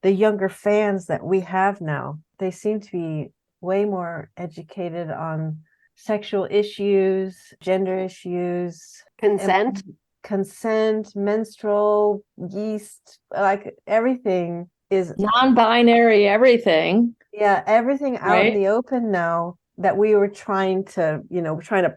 the younger fans that we have now, they seem to be way more educated on sexual issues, gender issues, consent, menstrual, yeast, like everything is non-binary, everything. Yeah, everything out right? in the open now, that we were trying to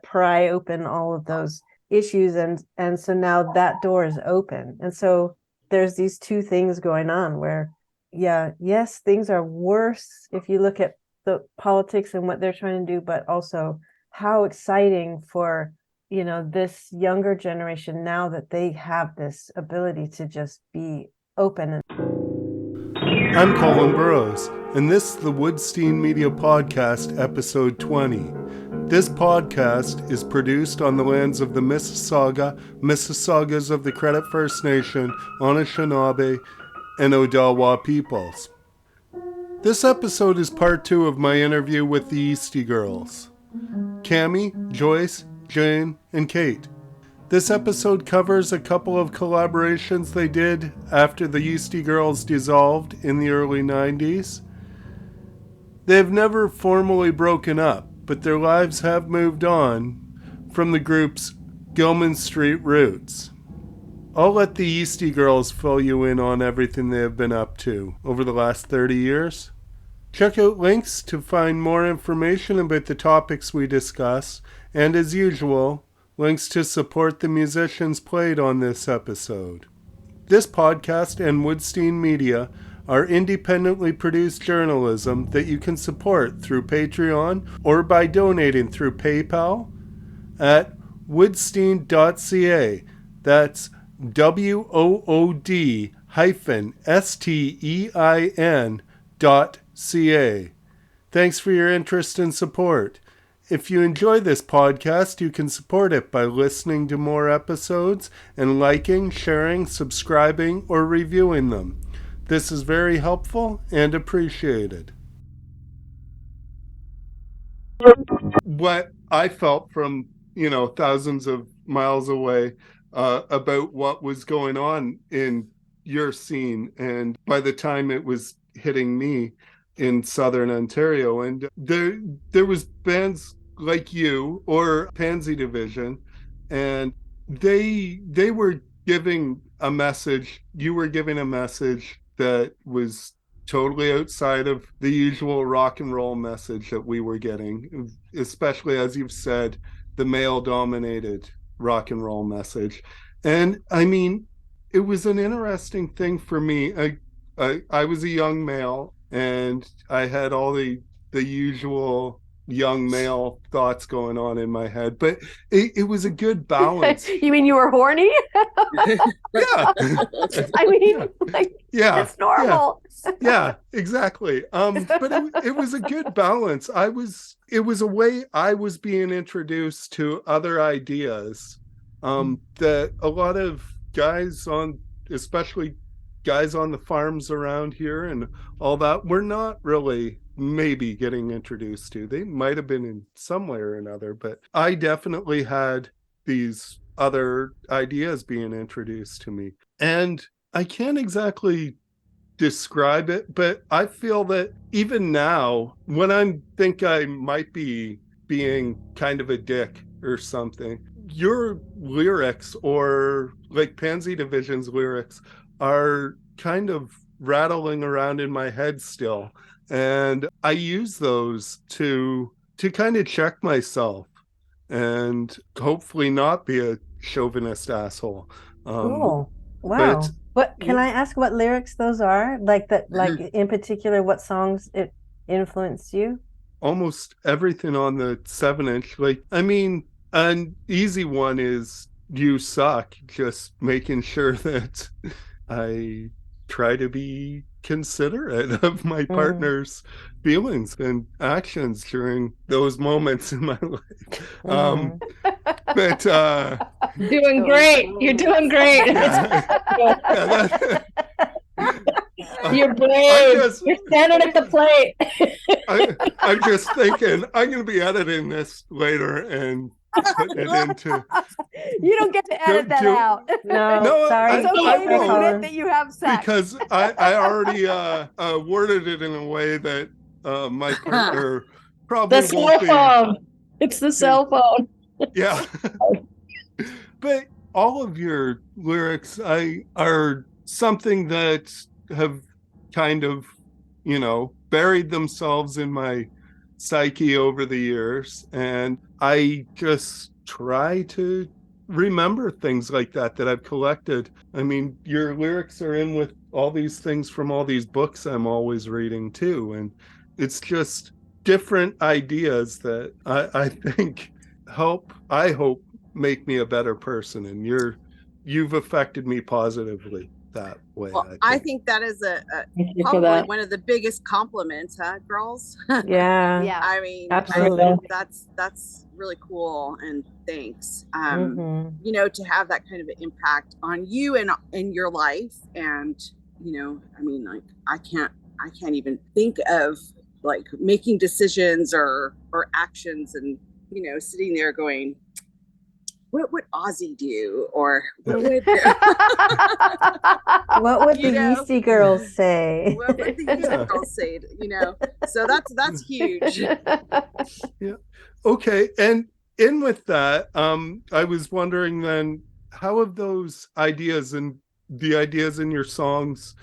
pry open all of those issues, and so now that door is open. And so there's these two things going on where, yes, things are worse if you look at the politics and what they're trying to do, but also how exciting for this younger generation now that they have this ability to just be open. I'm Colin Burrows, and this is the Woodstein Media Podcast, episode 20. This podcast is produced on the lands of the Mississaugas of the Credit First Nation, Anishinaabe, and Odawa peoples. This episode is part 2 of my interview with the Yeastie Girlz, Cammie, Joyce, Jane, and Kate. This episode covers a couple of collaborations they did after the Yeastie Girlz dissolved in the early 90s. They have never formally broken up, but their lives have moved on from the group's Gilman Street roots. I'll let the Yeastie Girlz fill you in on everything they have been up to over the last 30 years. Check out links to find more information about the topics we discuss, and as usual, links to support the musicians played on this episode. This podcast and Woodstein Media are independently produced journalism that you can support through Patreon or by donating through PayPal at Wood-stein.ca. That's WOOD-STEIN.ca. Thanks for your interest and support. If you enjoy this podcast, you can support it by listening to more episodes and liking, sharing, subscribing, or reviewing them. This is very helpful and appreciated. What I felt from, thousands of miles away about what was going on in your scene, and by the time it was hitting me in Southern Ontario, and there was bands like you or Pansy Division, and they were giving a message. You were giving a message that was totally outside of the usual rock and roll message that we were getting, especially, as you've said, the male-dominated rock and roll message. And I mean, it was an interesting thing for me. I was a young male, and I had all the usual young male thoughts going on in my head, but it was a good balance. You mean you were horny? Yeah. I mean, yeah, it's normal. Yeah, exactly. But it was a good balance. It was a way I was being introduced to other ideas that a lot of guys especially guys on the farms around here and all that, were not really maybe getting introduced to. They might have been in some way or another, but I definitely had these other ideas being introduced to me. And I can't exactly describe it, but I feel that even now, when I think I might be being kind of a dick or something, your lyrics, or like Pansy Division's lyrics, are kind of rattling around in my head still. And I use those to kind of check myself and hopefully not be a chauvinist asshole. Cool. Wow. What can I ask what lyrics those are? Like in particular, what songs it influenced you? Almost everything on the 7-inch. An easy one is "You Suck," just making sure that I try to be considerate of my partner's feelings and actions during those moments in my life. But doing great. You're doing great. You're brave. You're standing at the plate. I'm just thinking I'm going to be editing this later, and putting it into. You don't get to edit that out. No, sorry. It's okay to won't. admit that you have sex. Because I already worded it in a way that my partner probably The won't cell phone. It's the cell phone. Yeah. But all of your lyrics are something that have kind of, buried themselves in my psyche over the years. And I just try to remember things like that I've collected. I mean, your lyrics are in with all these things from all these books I'm always reading too. And it's just different ideas that I think help, I hope, make me a better person. And you've affected me positively that way. Well, I think that is probably one of the biggest compliments, huh, girls? Yeah. I mean, absolutely. That's really cool, and thanks. To have that kind of an impact on you and in your life, and I mean, like I can't even think of like making decisions or actions, and sitting there going, what would Ozzy do? Or what would the Yeastie Girlz say? What would the Yeastie Girlz say? So that's huge. Yeah. Okay. And in with that, I was wondering then, how have those ideas and the ideas in your songs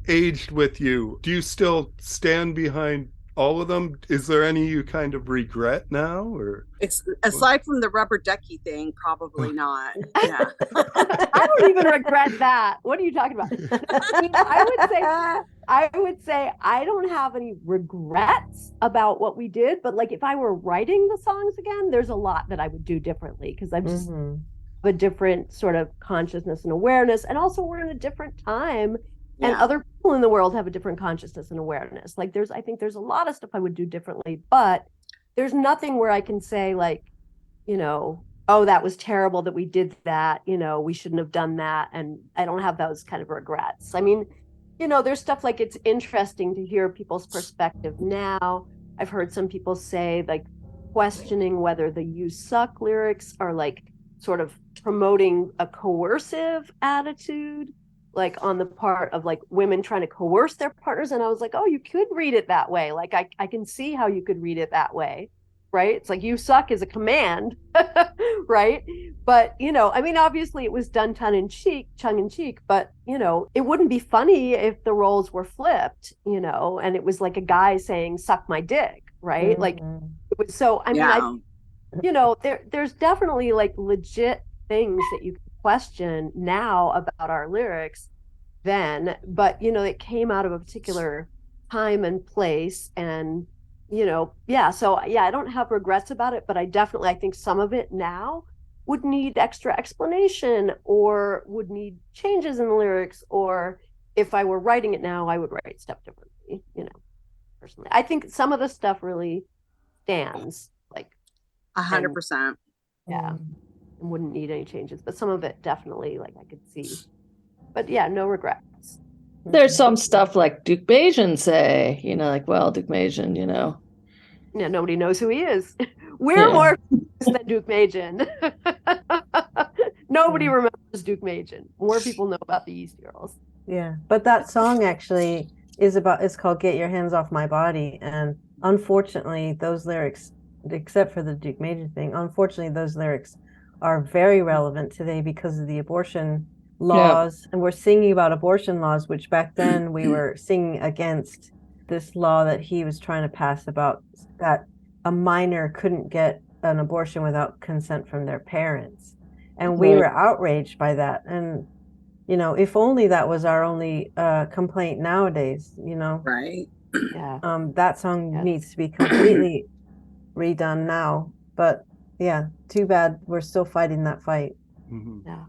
aged with you? Do you still stand behind all of them? Is there any you kind of regret now, or aside from the rubber ducky thing? Probably not. Yeah. I don't even regret that. What are you talking about? I would say I don't have any regrets about what we did, but like if I were writing the songs again, there's a lot that I would do differently, because I'm just a different sort of consciousness and awareness, and also we're in a different time. And other people in the world have a different consciousness and awareness. Like I think there's a lot of stuff I would do differently, but there's nothing where I can say like, oh, that was terrible that we did that. We shouldn't have done that. And I don't have those kind of regrets. I mean, there's stuff like, it's interesting to hear people's perspective now. I've heard some people say like questioning whether the "You Suck" lyrics are like sort of promoting a coercive attitude, like on the part of like women trying to coerce their partners. And I was like, oh, you could read it that way. Like I can see how you could read it that way, right? It's like "you suck" is a command, right? But I mean, obviously it was done tongue in cheek, but it wouldn't be funny if the roles were flipped, and it was like a guy saying "suck my dick," right? Like it was. So I mean, there's definitely like legit things that you question now about our lyrics then, but it came out of a particular time and place, and so I don't have regrets about it, but I think some of it now would need extra explanation or would need changes in the lyrics, or if I were writing it now, I would write stuff differently, personally. I think some of the stuff really stands, like 100%. Yeah. Wouldn't need any changes, but some of it definitely, like I could see. But yeah, no regrets. There's some stuff like Duke Bajan say, like, well, Duke Bajan, Yeah, nobody knows who he is. We're more famous than Duke Bajan. Nobody remembers Duke Bajan. More people know about the Yeastie Girlz. Yeah, but that song actually it's called "Get Your Hands Off My Body," and unfortunately those lyrics, except for the Duke Bajan thing, unfortunately those lyrics are very relevant today because of the abortion laws. And we're singing about abortion laws, which back then we were singing against this law that he was trying to pass about that a minor couldn't get an abortion without consent from their parents. And we were outraged by that. And, if only that was our only complaint nowadays, Right. Yeah. That song needs to be completely redone now. But yeah, too bad we're still fighting that fight. Yeah.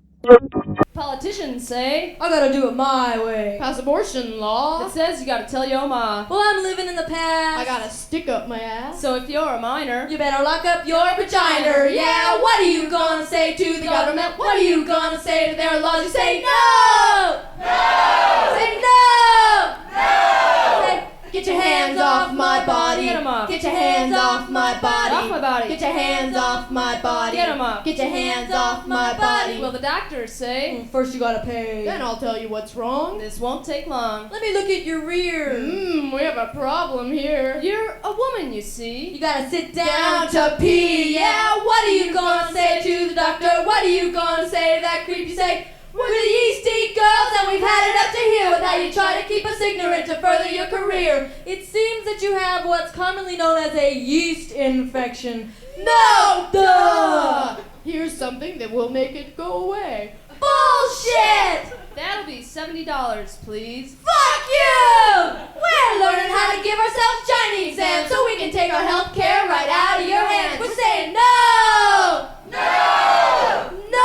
Politicians say, I gotta do it my way. Pass abortion law that says you gotta tell your ma. Well, I'm living in the past. I gotta stick up my ass. So if you're a minor, you better lock up your vagina. Yeah, what are you gonna say to the government? What are you gonna say to their laws? You say no! No! Say no! No! Say, get your hands off my body. Get 'em off. Get your hands off my body. Off my body. Get your hands off my body. Get 'em off. Get your hands off my body. Well, the doctors say, first you gotta pay. Then I'll tell you what's wrong. This won't take long. Let me look at your rear. We have a problem here. You're a woman, you see. You gotta sit down to pee. Yeah, what are you gonna say to the doctor? What are you gonna say to that creep? You say, we're the Yeastie Girlz and we've had it up to here with how you try to keep us ignorant to further your career. It seems that you have what's commonly known as a yeast infection. No, duh! Here's something that will make it go away. Bullshit! That'll be $70, please. Fuck you! We're learning how to give ourselves gynae exams so we can take our health care right out of your hands. We're saying no! No! No!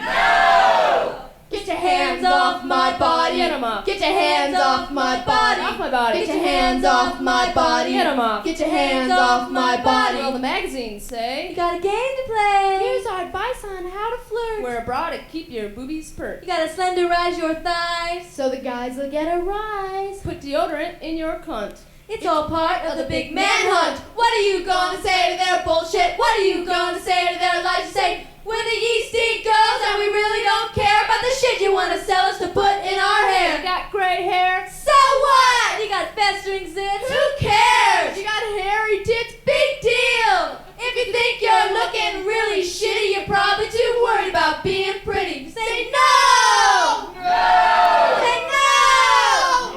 No! Get your hands off my body. Get 'em off. Get your hands off my body. Off my body. Get your hands off my body. Get 'em off. Get your hands off my body. Well, the magazines say, you got a game to play. Here's our advice on how to flirt. Wear a bra to keep your boobies pert. You gotta slenderize your thighs so the guys will get a rise. Put deodorant in your cunt. It's all part of the big manhunt. What are you gonna say to their bullshit? What are you gonna say to their lies? You say, we're the Yeastie Girlz and we really don't care about the shit you wanna sell us to put in our hair. You got gray hair? So what? You got festering zits? Who cares? You got hairy tits? Big deal! If you think you're looking really shitty, you're probably too worried about being pretty. Say no! No! Say no!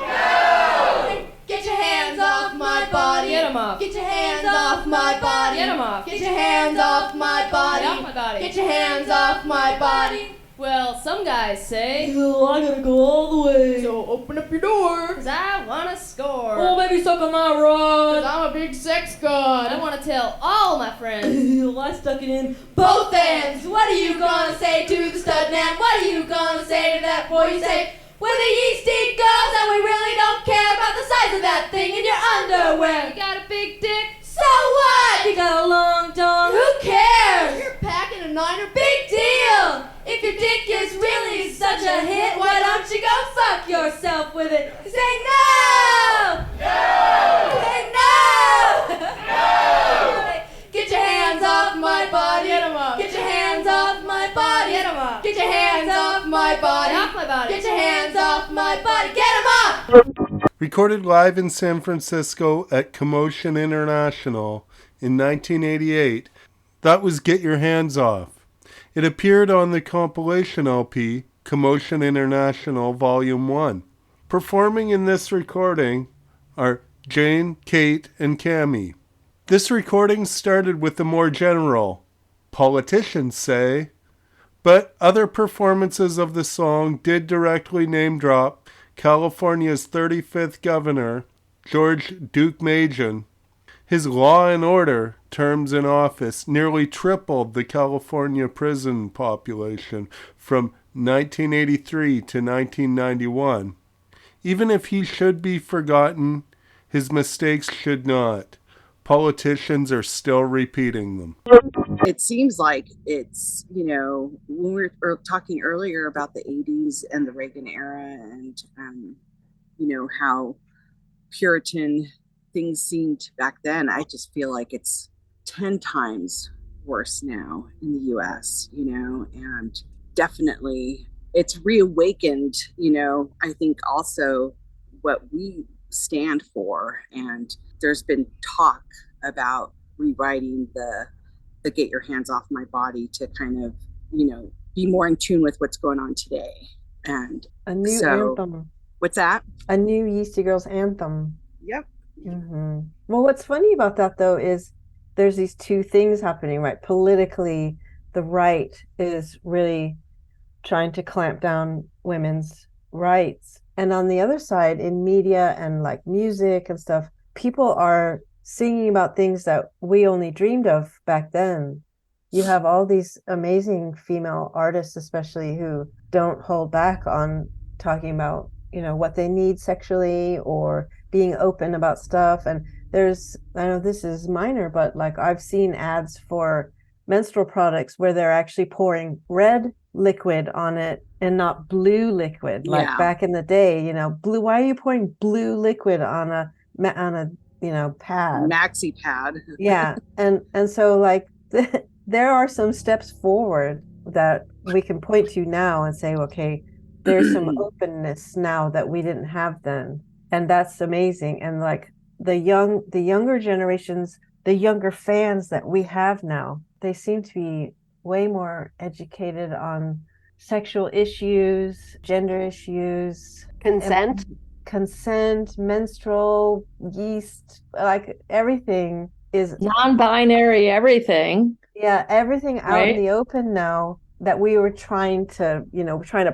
No! Get your hands off my body. Get 'em off. Get your hands off my body. Get 'em off. Get your hands off my body. Get off my body. Get your hands off my body. Well, some guys say, oh, I gotta go all the way. So open up your door, cause I wanna score. Oh, maybe suck on my rod, cause I'm a big sex god. I wanna tell all my friends. I stuck it in both ends. What are you gonna say to the stud man? What are you gonna say to that boy? You say, we're the Yeastie Girlz and we really don't care about the size of that thing in your underwear. You got a big dick? So what? You got a long dong? Who cares? You're packing a niner? Big deal! If your dick is really such a hit, why don't you go fuck yourself with it? Say no! No! Say no! No! Get your hands off my body. Get 'em off. Get your hands off my body. Get 'em off. Get your hands off my body. Off my body. Get your hands off my body. Get 'em off! Recorded live in San Francisco at Commotion International in 1988, that was Get Your Hands Off. It appeared on the compilation LP, Commotion International Volume 1. Performing in this recording are Jane, Kate, and Cammie. This recording started with the more general, politicians say, but other performances of the song did directly name drop California's 35th governor, George Duke Majan. His law and order terms in office nearly tripled the California prison population from 1983 to 1991. Even if he should be forgotten, his mistakes should not. Politicians are still repeating them. It seems like it's, when we were talking earlier about the 80s and the Reagan era and, how Puritan things seemed back then, I just feel like it's 10 times worse now in the US, and definitely it's reawakened, I think also what we stand for. And there's been talk about rewriting the Get Your Hands Off My Body to kind of, be more in tune with what's going on today. And a new anthem. What's that? A new Yeastie Girlz anthem. Yep. Mm-hmm. Well, what's funny about that, though, is there's these two things happening, right? Politically, the right is really trying to clamp down women's rights. And on the other side, in media and like music and stuff, people are singing about things that we only dreamed of back then. You have all these amazing female artists, especially, who don't hold back on talking about, what they need sexually or being open about stuff. And I know this is minor, but like I've seen ads for menstrual products where they're actually pouring red liquid on it and not blue liquid. Like back in the day, blue, why are you pouring blue liquid on a pad. Maxi pad. Yeah. And so like there are some steps forward that we can point to now and say, okay, there's some openness now that we didn't have then. And that's amazing. And like the younger generations, the younger fans that we have now, they seem to be way more educated on sexual issues, gender issues, consent, menstrual, yeast, like everything is non-binary, everything. Yeah, everything out Right? in the open now that we were trying to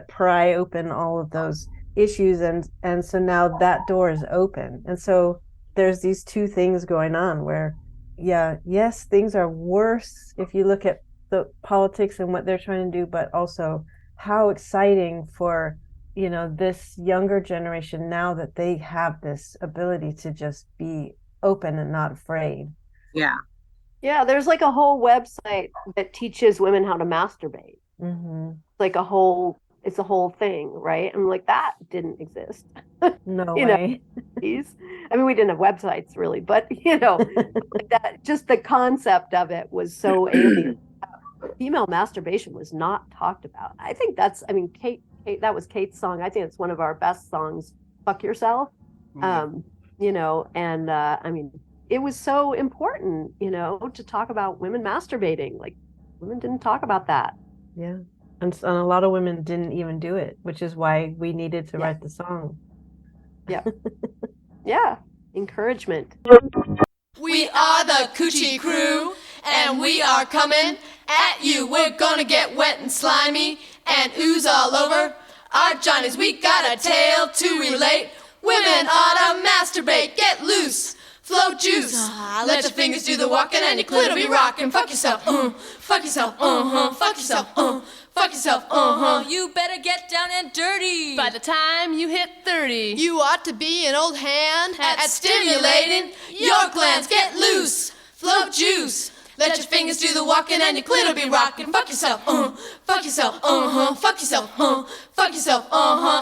pry open all of those issues, and so now that door is open. And so there's these two things going on where, yes, things are worse if you look at the politics and what they're trying to do, but also how exciting for this younger generation now that they have this ability to just be open and not afraid. Yeah, there's like a whole website that teaches women how to masturbate. Mm-hmm. Like it's a whole thing, right? I'm like, that didn't exist. No You way. I mean, we didn't have websites really, but like that, just the concept of it was so alien. Female masturbation was not talked about. I think Kate, that was Kate's song. I think it's one of our best songs, Fuck Yourself. I mean, it was so important, to talk about women masturbating. Like, women didn't talk about that. Yeah. And a lot of women didn't even do it, which is why we needed to write the song. Yeah. Yeah. Encouragement. We are the Coochie Crew, and we are coming at you. We're gonna get wet and slimy and ooze all over our Johnnies. We got a tale to relate. Women ought to masturbate, get loose, flow juice. Let your fingers do the walking and your clit will be rocking. Fuck yourself, fuck yourself, fuck yourself, fuck yourself, You better get down and dirty by the time you hit 30. You ought to be an old hand at stimulating your glands. Get loose, flow juice. Let your fingers do the walking and your clit will be rocking. Fuck yourself, fuck yourself, fuck yourself, fuck yourself,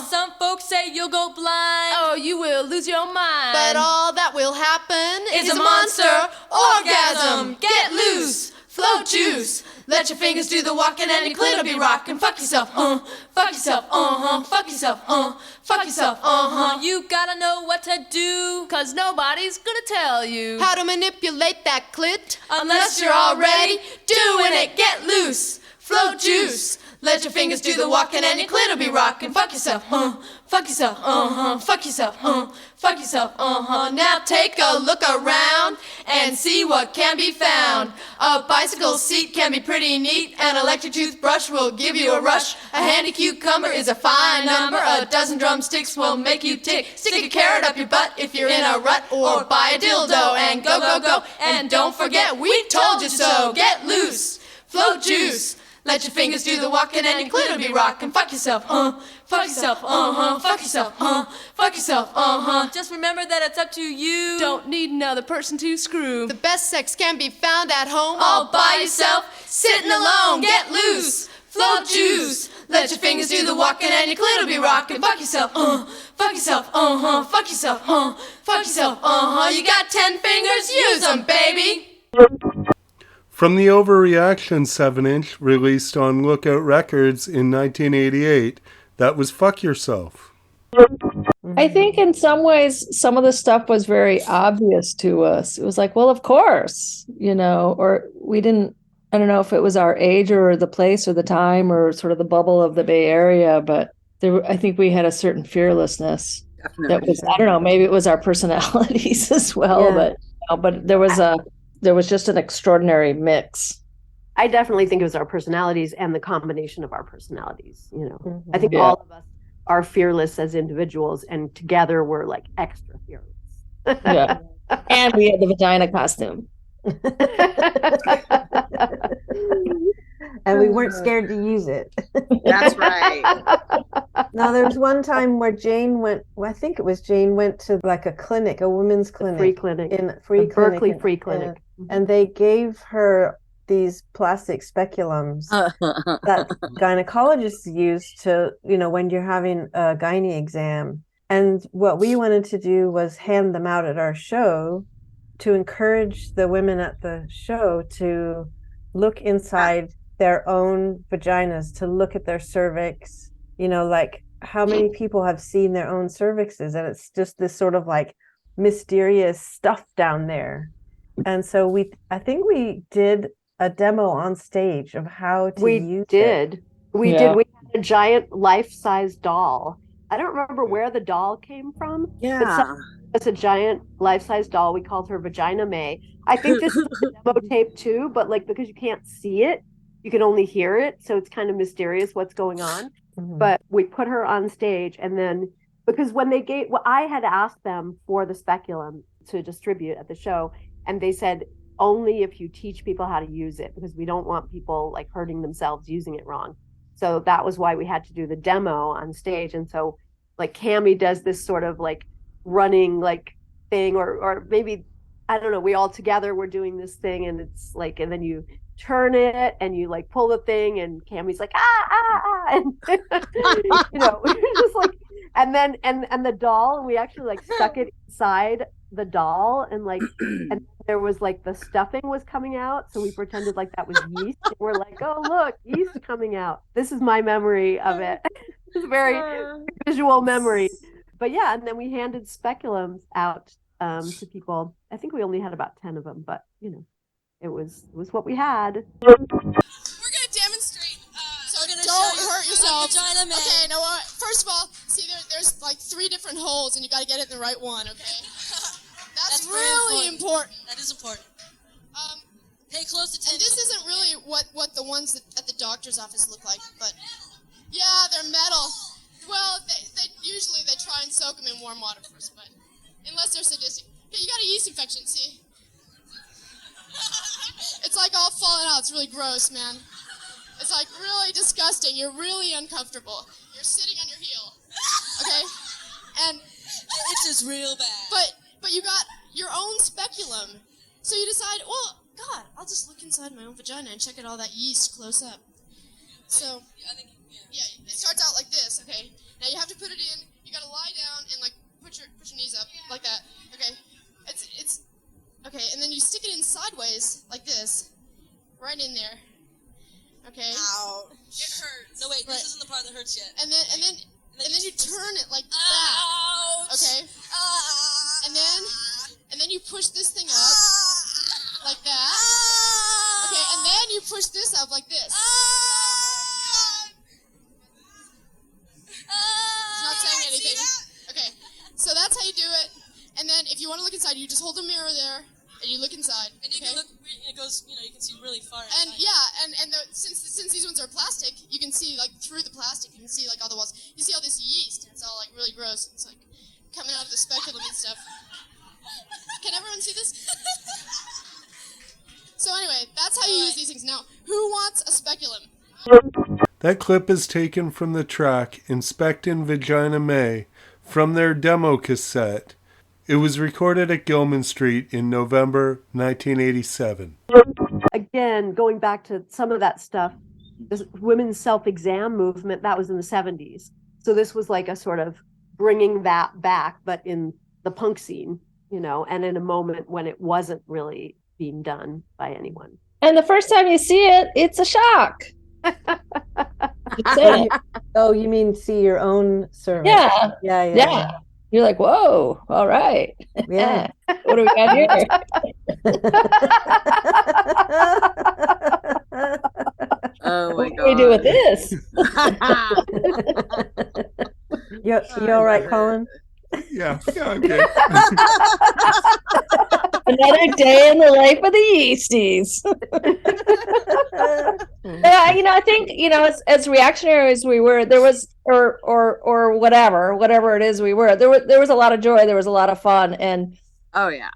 Some folks say you'll go blind. Oh, you will lose your mind. But all that will happen is a monster orgasm. Get loose, flow juice. Let your fingers do the walking and your clit will be rocking. Fuck yourself, fuck yourself, fuck yourself, fuck yourself, You gotta know what to do, cause nobody's gonna tell you how to manipulate that clit unless you're already doing it. Get loose, flow juice. Let your fingers do the walking and your clit will be rocking. Fuck yourself, fuck yourself, fuck yourself, fuck yourself, Now take a look around and see what can be found. A bicycle seat can be pretty neat. An electric toothbrush will give you a rush. A handy cucumber is a fine number. A dozen drumsticks will make you tick. Stick a carrot up your butt if you're in a rut. Or buy a dildo and go, go, go. And don't forget, we told you so. Get loose, flow juice. Let your fingers do the walking and your clit will be rocking. Fuck yourself, fuck yourself, fuck yourself, fuck yourself, Just remember that it's up to you. Don't need another person to screw. The best sex can be found at home, all by yourself, sitting alone. Get loose, flow juice. Let your fingers do the walking and your clit will be rocking. Fuck yourself, fuck yourself, fuck yourself, fuck yourself, You got 10 fingers, use them, baby. From the Overreaction 7-inch released on Lookout Records in 1988, that was Fuck Yourself. I think in some ways, some of the stuff was very obvious to us. It was like, well, of course, or we didn't, I don't know if it was our age or the place or the time or sort of the bubble of the Bay Area, but I think we had a certain fearlessness. Definitely. That was, I don't know, maybe it was our personalities as well, but there was just an extraordinary mix. I definitely think it was our personalities and the combination of our personalities. Mm-hmm. I think all of us are fearless as individuals, and together we're like extra fearless. Yeah. And we had the vagina costume. And we weren't scared to use it. That's right. Now, there was one time where Jane went, I think it was Jane went to like a clinic, a women's clinic. Free clinic. Berkeley free clinic. And they gave her these plastic speculums that gynecologists use to, when you're having a gynae exam. And what we wanted to do was hand them out at our show to encourage the women at the show to look inside their own vaginas, to look at their cervix, like how many people have seen their own cervixes, and it's just this sort of like mysterious stuff down there. And so I think we did a demo on stage of how to use it. We did. We had a giant life-size doll. I don't remember where the doll came from. Yeah. It's a giant life-size doll. We called her Vagina May. I think this is a demo tape too, but like because you can't see it, you can only hear it. So it's kind of mysterious what's going on. Mm-hmm. But we put her on stage, and then because when they I had asked them for the speculum to distribute at the show, and they said only if you teach people how to use it, because we don't want people like hurting themselves using it wrong. So that was why we had to do the demo on stage. And so like Cammie does this sort of like running like thing, or maybe, I don't know, we all together were doing this thing, and it's like, and then you turn it and you like pull the thing, and Cammie's like, and just like, and then, and the doll, we actually like stuck it inside the doll, and like, and there was like the stuffing was coming out, so we pretended like that was yeast, and we're like, oh look, yeast coming out. This is my memory of it. It's a very visual memory. But yeah, and then we handed speculums out to people. I think we only had about 10 of them, but it was what we had. We're gonna demonstrate. So don't hurt yourself. Vagina May. Okay, no. First of all, see there's like 3 different holes, and you got to get it in the right one. Okay. That's really important. That is important. Pay close attention. And this isn't really what the ones at the doctor's office look like, but yeah, they're metal. Well, they usually try and soak them in warm water first, but unless they're sadistic. Okay, you got a yeast infection, see? It's like all falling out. It's really gross, man. It's like really disgusting. You're really uncomfortable. You're sitting on your heel. Okay? And it's just real bad. But you got your own speculum. So you decide, well, God, I'll just look inside my own vagina and check out all that yeast close up. So yeah, it starts out like this, okay? Now you have to put it in. You gotta lie down and like put your knees up like that. Okay? It's okay, and then you stick it in sideways like this, right in there. Okay? Ow. It hurts. No wait, this isn't the part that hurts yet. And then you turn it like that. Ouch. Okay? And then you push this thing up like that. Okay, and then you push this up like this. It's not saying anything. Okay, so that's how you do it. And then if you want to look inside, you just hold the mirror there and you look inside. And you can look. It goes. You can see really far. And since these ones are plastic, you can see like through the plastic. You can see like all the walls. You see all this yeast. And it's all like really gross. It's like coming out of the speculum and stuff. Can everyone see this? So anyway, that's how you use these things. Now, who wants a speculum? That clip is taken from the track Inspectin' Vagina May from their demo cassette. It was recorded at Gilman Street in November 1987. Again, going back to some of that stuff, this women's self-exam movement, that was in the 70s. So this was like a sort of bringing that back, but in the punk scene, and in a moment when it wasn't really being done by anyone. And the first time you see it, it's a shock. Oh, you mean see your own cervix? Yeah. You're like, whoa, all right. Yeah. What do we got here? Oh my What God. do we do with this? You all right, Colin? Yeah, I'm good. Another day in the life of the Yeasties. Yeah, I think, as reactionary as we were, there was, or whatever it is we were, there was a lot of joy, there was a lot of fun, and Oh yeah.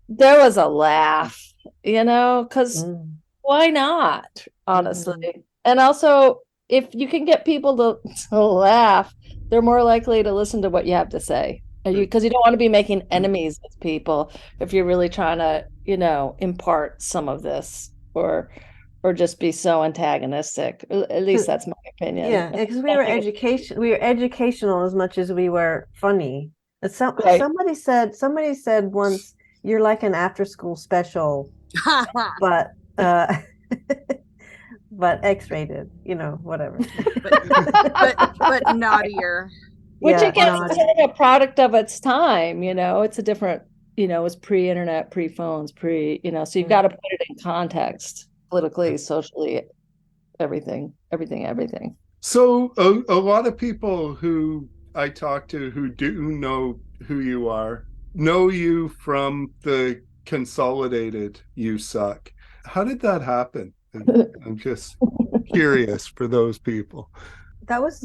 there was a laugh, because why not, honestly? And also, if you can get people to laugh, they're more likely to listen to what you have to say. Because you don't want to be making enemies with people if you're really trying to, impart some of this or just be so antagonistic. At least that's my opinion. Yeah, because we were educational as much as we were funny. Somebody said once, you're like an after school special, but but X-rated, whatever. but naughtier. Which Yeah, again naughty. is a product of its time, it's a different, it was pre-internet, pre-phones, so you've got to put it in context, politically, socially, everything. So a lot of people who I talk to who do know who you are know you from the Consolidated You Suck. How did that happen? I'm just curious for those people. That was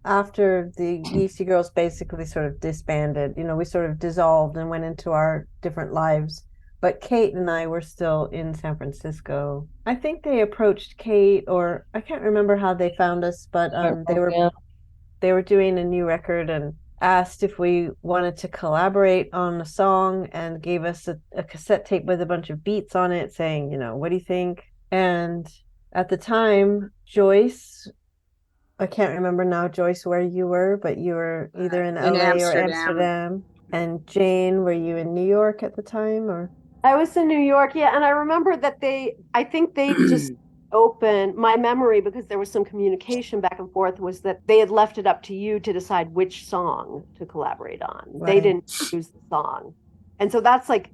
after the Yeastie Girlz basically sort of disbanded. We sort of dissolved and went into our different lives. But Kate and I were still in San Francisco. I think they approached Kate, or I can't remember how they found us, but they were doing a new record and asked if we wanted to collaborate on a song, and gave us a cassette tape with a bunch of beats on it saying, what do you think? And at the time, Joyce, I can't remember now, Joyce, where you were, but you were either in LA or Amsterdam. And Jane, were you in New York at the time, or? I was in New York, yeah, and I remember that I think they just opened, my memory, because there was some communication back and forth, was that they had left it up to you to decide which song to collaborate on. Right. They didn't choose the song. And so that's like,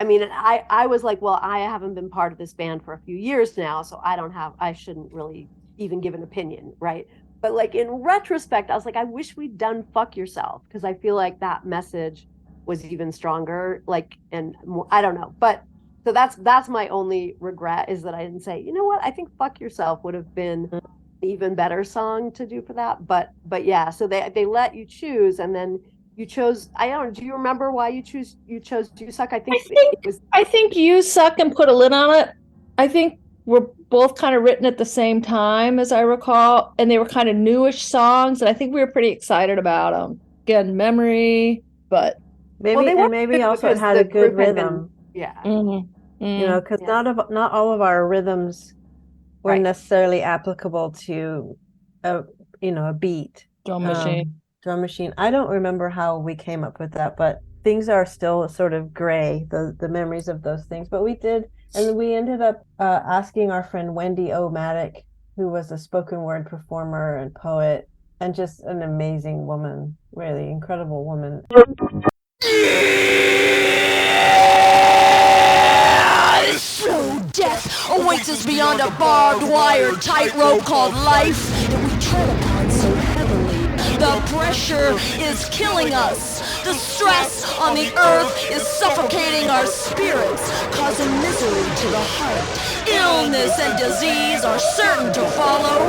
I was like, well, I haven't been part of this band for a few years now, so I shouldn't really even give an opinion, right? But like in retrospect, I was like, I wish we'd done Fuck Yourself, because I feel like that message was even stronger, and more, I don't know. But so that's my only regret, is that I didn't say, you know what, I think Fuck Yourself would have been an even better song to do for that. But yeah, so they let you choose, and then you chose, I don't know, do you remember why you chose You Suck? I think You Suck and Put a Lid on It, I think were both kind of written at the same time, as I recall, and they were kind of newish songs, and I think we were pretty excited about them. Again, memory, but maybe also it had a good rhythm. Yeah. Because not all of our rhythms were necessarily applicable to a beat. Drum machine. I don't remember how we came up with that, but things are still sort of gray, the memories of those things. But we did, and we ended up asking our friend Wendy O'Maddock, who was a spoken word performer and poet, and just an amazing woman, really incredible woman. Slow death awaits us beyond a barbed wire tightrope called life that we tread upon so heavily. The pressure is killing us. The stress on the earth is suffocating our spirits, causing misery to the heart. Illness and disease are certain to follow.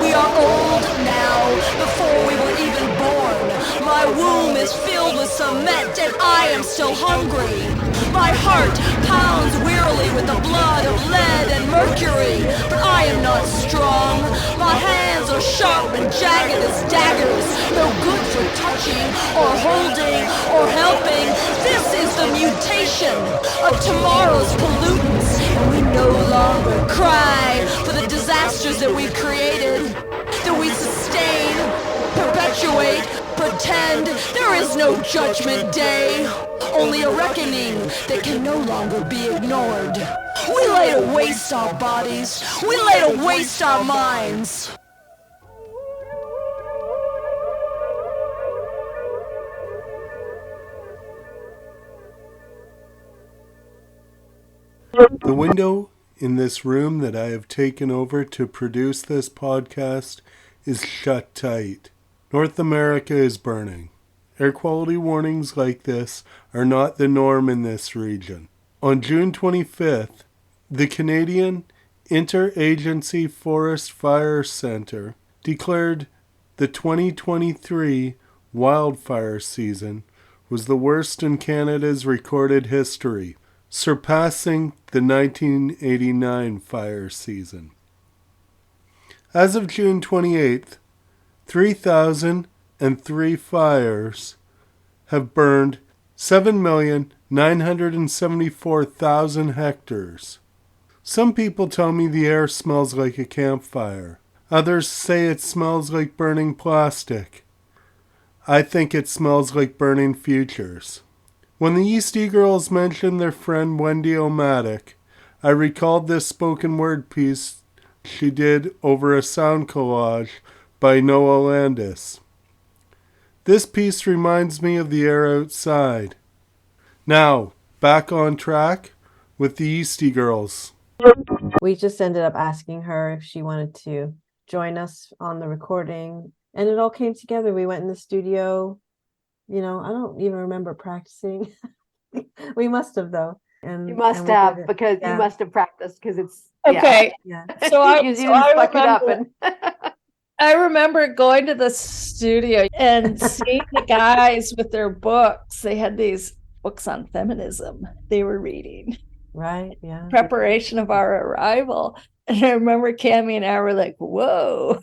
We are old now, before we were even born. My womb is filled with cement and I am still hungry. My heart pounds wearily with the blood of lead and mercury, but I am not strong. My hands are sharp and jagged as daggers, no good for touching or holding or helping. This is the mutation of tomorrow's pollutants, and we no longer cry for the disasters that we've created, that we sustain, perpetuate, pretend. There is no judgment day, only a reckoning that can no longer be ignored. We lay to waste our bodies, we lay to waste our minds. The window in this room that I have taken over to produce this podcast is shut tight. North America is burning. Air quality warnings like this are not the norm in this region. On June 25th, the Canadian Interagency Forest Fire Centre declared the 2023 wildfire season was the worst in Canada's recorded history, surpassing the 1989 fire season. As of June 28th, 3,003 fires have burned 7,974,000 hectares. Some people tell me the air smells like a campfire. Others say it smells like burning plastic. I think it smells like burning futures. When the Yeastie Girlz mentioned their friend Wendy O'Maddock, I recalled this spoken word piece she did over a sound collage by Noah Landis. This piece reminds me of the air outside. Now, back on track with the Yeastie Girlz. We just ended up asking her if she wanted to join us on the recording, and it all came together. We went in the studio. I don't even remember practicing. We must have, though. And You must and we have, did it. because Yeah. you must have practiced, because it's Okay. Yeah. So I, you so didn't I fuck it up. remember, And I remember going to the studio and seeing the guys with their books. They had these books on feminism they were reading, Right. Yeah. preparation of our arrival. And I remember Cammie and I were like, whoa.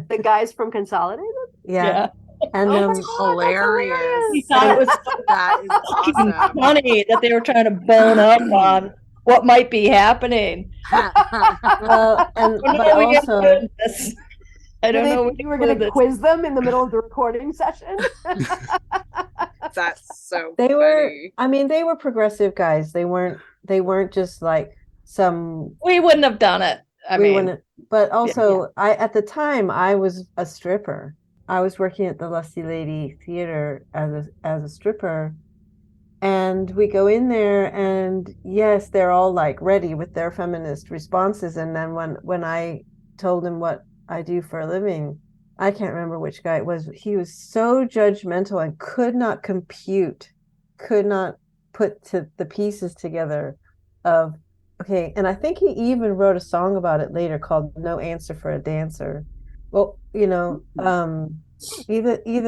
the guys from Consolidated. Yeah. And Oh my then God, that's Hilarious. We thought it was That is fucking awesome. funny that they were trying to bone up on what might be happening. well, and I don't but know we also included this. I don't know. You were going to quiz them in the middle of the recording session. That's so they were. funny. I mean, they were progressive guys. They weren't just like some. We wouldn't have done it. I we mean, wouldn't. But also, at the time I was a stripper. I was working at the Lusty Lady Theater as a stripper, and we go in there, and yes, they're all like ready with their feminist responses. And then when I told him what I do for a living, I can't remember which guy it was. He was so judgmental and could not put the pieces together of okay. And I think he even wrote a song about it later called "No Answer for a Dancer." Well, either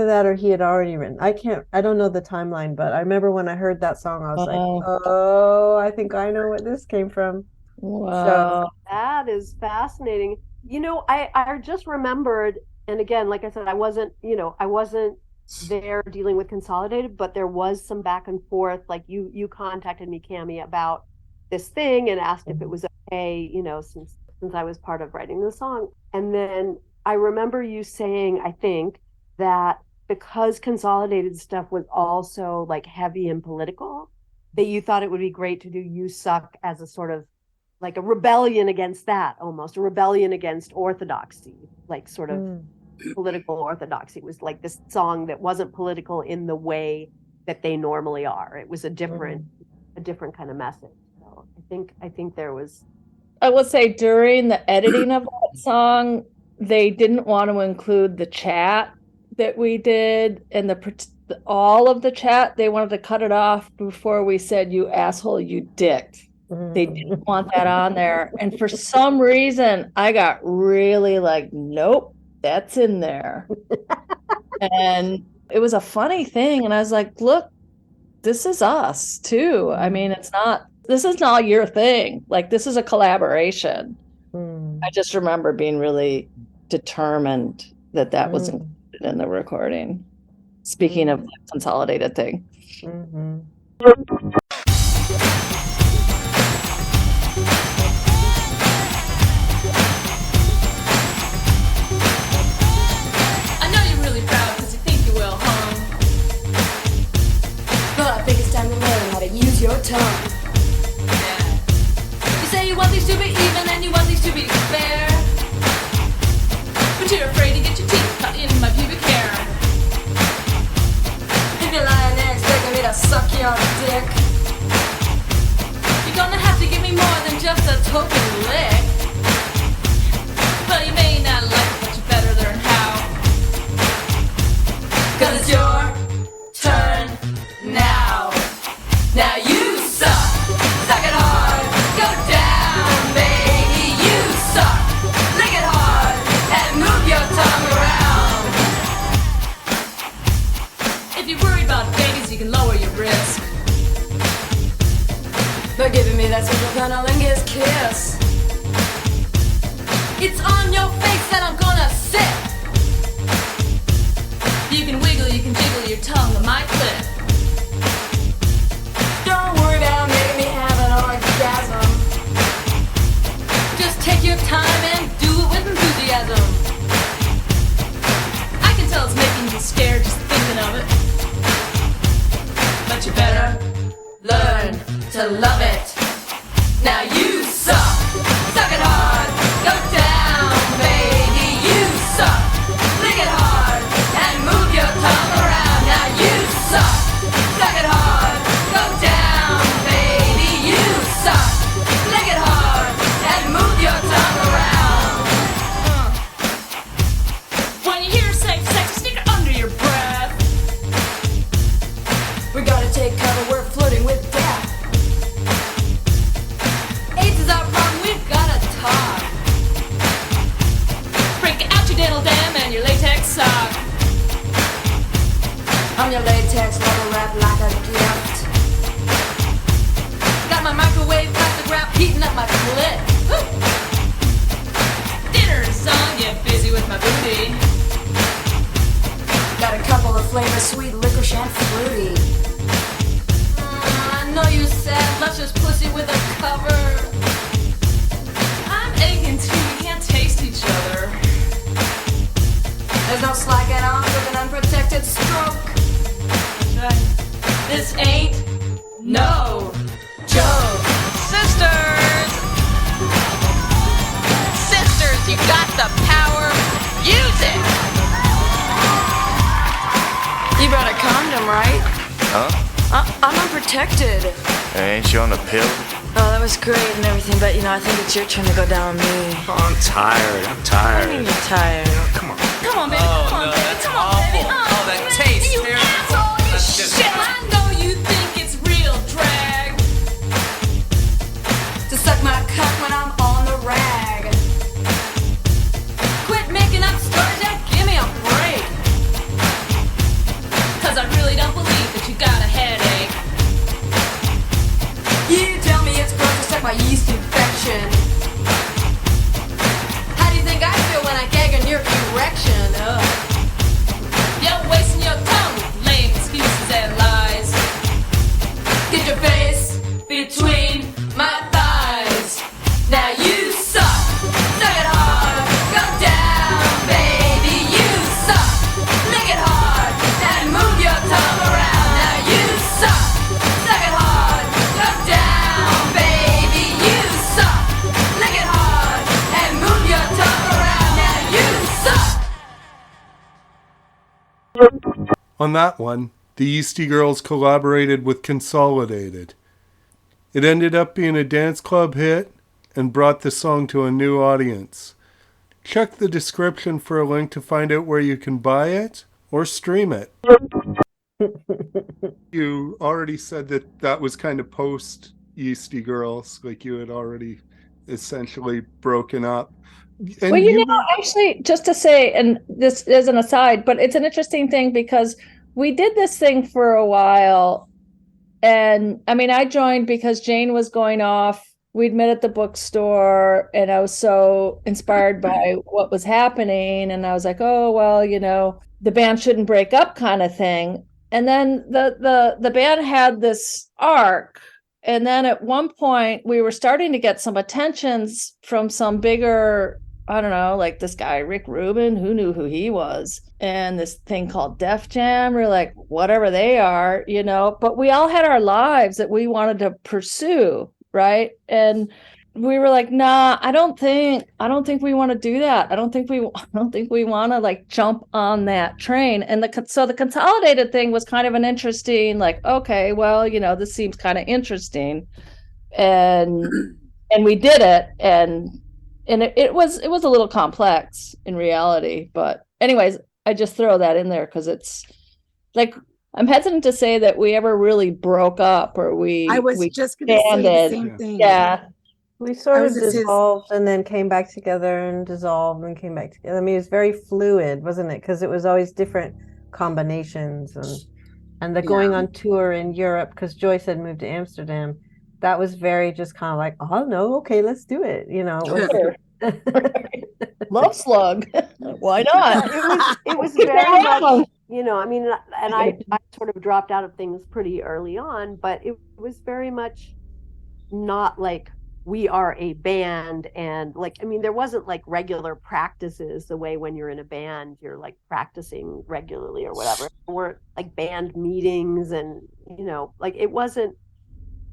that or he had already written. I don't know the timeline, but I remember when I heard that song, I was like, oh, I think I know where this came from. wow. That is fascinating. I just remembered, and again, like I said, I wasn't there dealing with Consolidated, but there was some back and forth. Like you contacted me, Cammie, about this thing and asked if it was okay, since I was part of writing the song. And then I remember you saying, I think, that because Consolidated stuff was also like heavy and political, that you thought it would be great to do You Suck as a sort of like a rebellion against that, almost a rebellion against orthodoxy, like sort of political orthodoxy. It was like this song that wasn't political in the way that they normally are. It was a different kind of message. So I think there was. I will say during the editing of that song, they didn't want to include the chat that we did and all of the chat. They wanted to cut it off before we said, "You asshole, you dick." They didn't want that on there. And for some reason, I got really like, nope, that's in there. And it was a funny thing. And I was like, look, this is us too. I mean, this is not your thing. Like, this is a collaboration. I just remember being really determined that was included in the recording. Speaking of the Consolidated thing. I know you're really proud because you think you will, huh? But I think it's time to learn how to use your tongue. Yeah. You say you want things to be even and you want things to be fair, but you're afraid to get your teeth cut in my pubic hair. If you're lying there expecting me to suck your dick, you're gonna have to give me more than just a token lick. Well, you may not like it, but you better learn how. 'Cause it's your turn now. Now you suck. Suck it hard. Go down, baby. You suck. Lick it hard and move your tongue around. If you're worried about babies, you can lower your risk. They're giving me that special kind of lingus kiss. It's on your face that I'm gonna sit. You can wiggle, you can jiggle your tongue on my clip. Don't worry about making me have an orgasm. Just take your time and do it with enthusiasm. I can tell it's making you scared just thinking of it, but you better to love it. Now you suck. Suck it hard. Go down, baby. You suck. Lick it hard and move your tongue around. Now you suck. Suck it hard. Go down, baby. You suck. Lick it hard and move your tongue around. When you hear safe sex, sneak it under your breath. We gotta take cover, we're flirting with death. AIDS is our problem, we've gotta talk. Break out your dental dam and your latex sock. I'm your latex leather wrap like a gift. Got my microwave plastic wrap heating up my clit. Woo! Dinner's on, get busy with my booty. Got a couple of flavors, sweet, licorice, and fruity. I know you said luscious pussy with a cover. I'm aching too, we can't taste each other. There's no slacking on with an unprotected stroke. That's right. This ain't no joke. Sisters! Sisters, you got the power. Use it! You brought a condom, right? Huh? I'm unprotected. Hey, ain't you on the pill? Oh, that was great and everything, but I think it's your turn to go down on me. Oh, I'm tired. I mean, you're tired. Come on. Come on, baby. Oh, come on, no, baby. that's Come on, awful. baby. Oh, that tastes you terrible. asshole. You That's just- shit. I know you think it's real drag to suck my cock when I'm on the rag. Quit making up stories and give me a break. 'Cause I really don't believe that you got a headache. You tell me it's gross to suck my yeast infection. How do you think I feel when I gag on your erection? You're wasting your tongue with lame excuses and lies. Get your face between my thighs. Now you suck. Suck it hard. Go down, baby. You suck. Lick it hard and move your tongue around. Now you suck. Suck it hard. Go down, baby. You suck. Lick it hard and move your tongue around. Now you suck. On that one, the Yeastie Girlz collaborated with Consolidated. It ended up being a dance club hit and brought the song to a new audience. Check the description for a link to find out where you can buy it or stream it. You already said that was kind of post Yeastie Girlz, like you had already essentially broken up. And Well, actually, just to say, and this is an aside, but it's an interesting thing because we did this thing for a while. And I mean, I joined because Jane was going off. We'd met at the bookstore and I was so inspired by what was happening. And I was like, oh, well, the band shouldn't break up kind of thing. And then the band had this arc. And then at one point we were starting to get some attentions from some bigger, I don't know, like this guy, Rick Rubin, who knew who he was, and this thing called Def Jam, or like whatever they are, but we all had our lives that we wanted to pursue. Right. And we were like, nah, I don't think we want to do that. I don't think we want to like jump on that train. And so the Consolidated thing was kind of an interesting, like, okay, well, this seems kind of interesting. And we did it. And it was a little complex in reality. But anyways, I just throw that in there because it's like, I'm hesitant to say that we ever really broke up or I was just going to say the same thing. Yeah. We sort of dissolved and then came back together and dissolved and came back together. I mean, it was very fluid, wasn't it? Because it was always different combinations and the going on tour in Europe, because Joyce had moved to Amsterdam. That was very just kind of like, oh, no, okay, let's do it. Love slug. Why not? It was very much, I mean, and I sort of dropped out of things pretty early on, but it was very much not like we are a band. And like, I mean, there wasn't like regular practices the way when you're in a band, you're like practicing regularly or whatever. There weren't like band meetings and, like it wasn't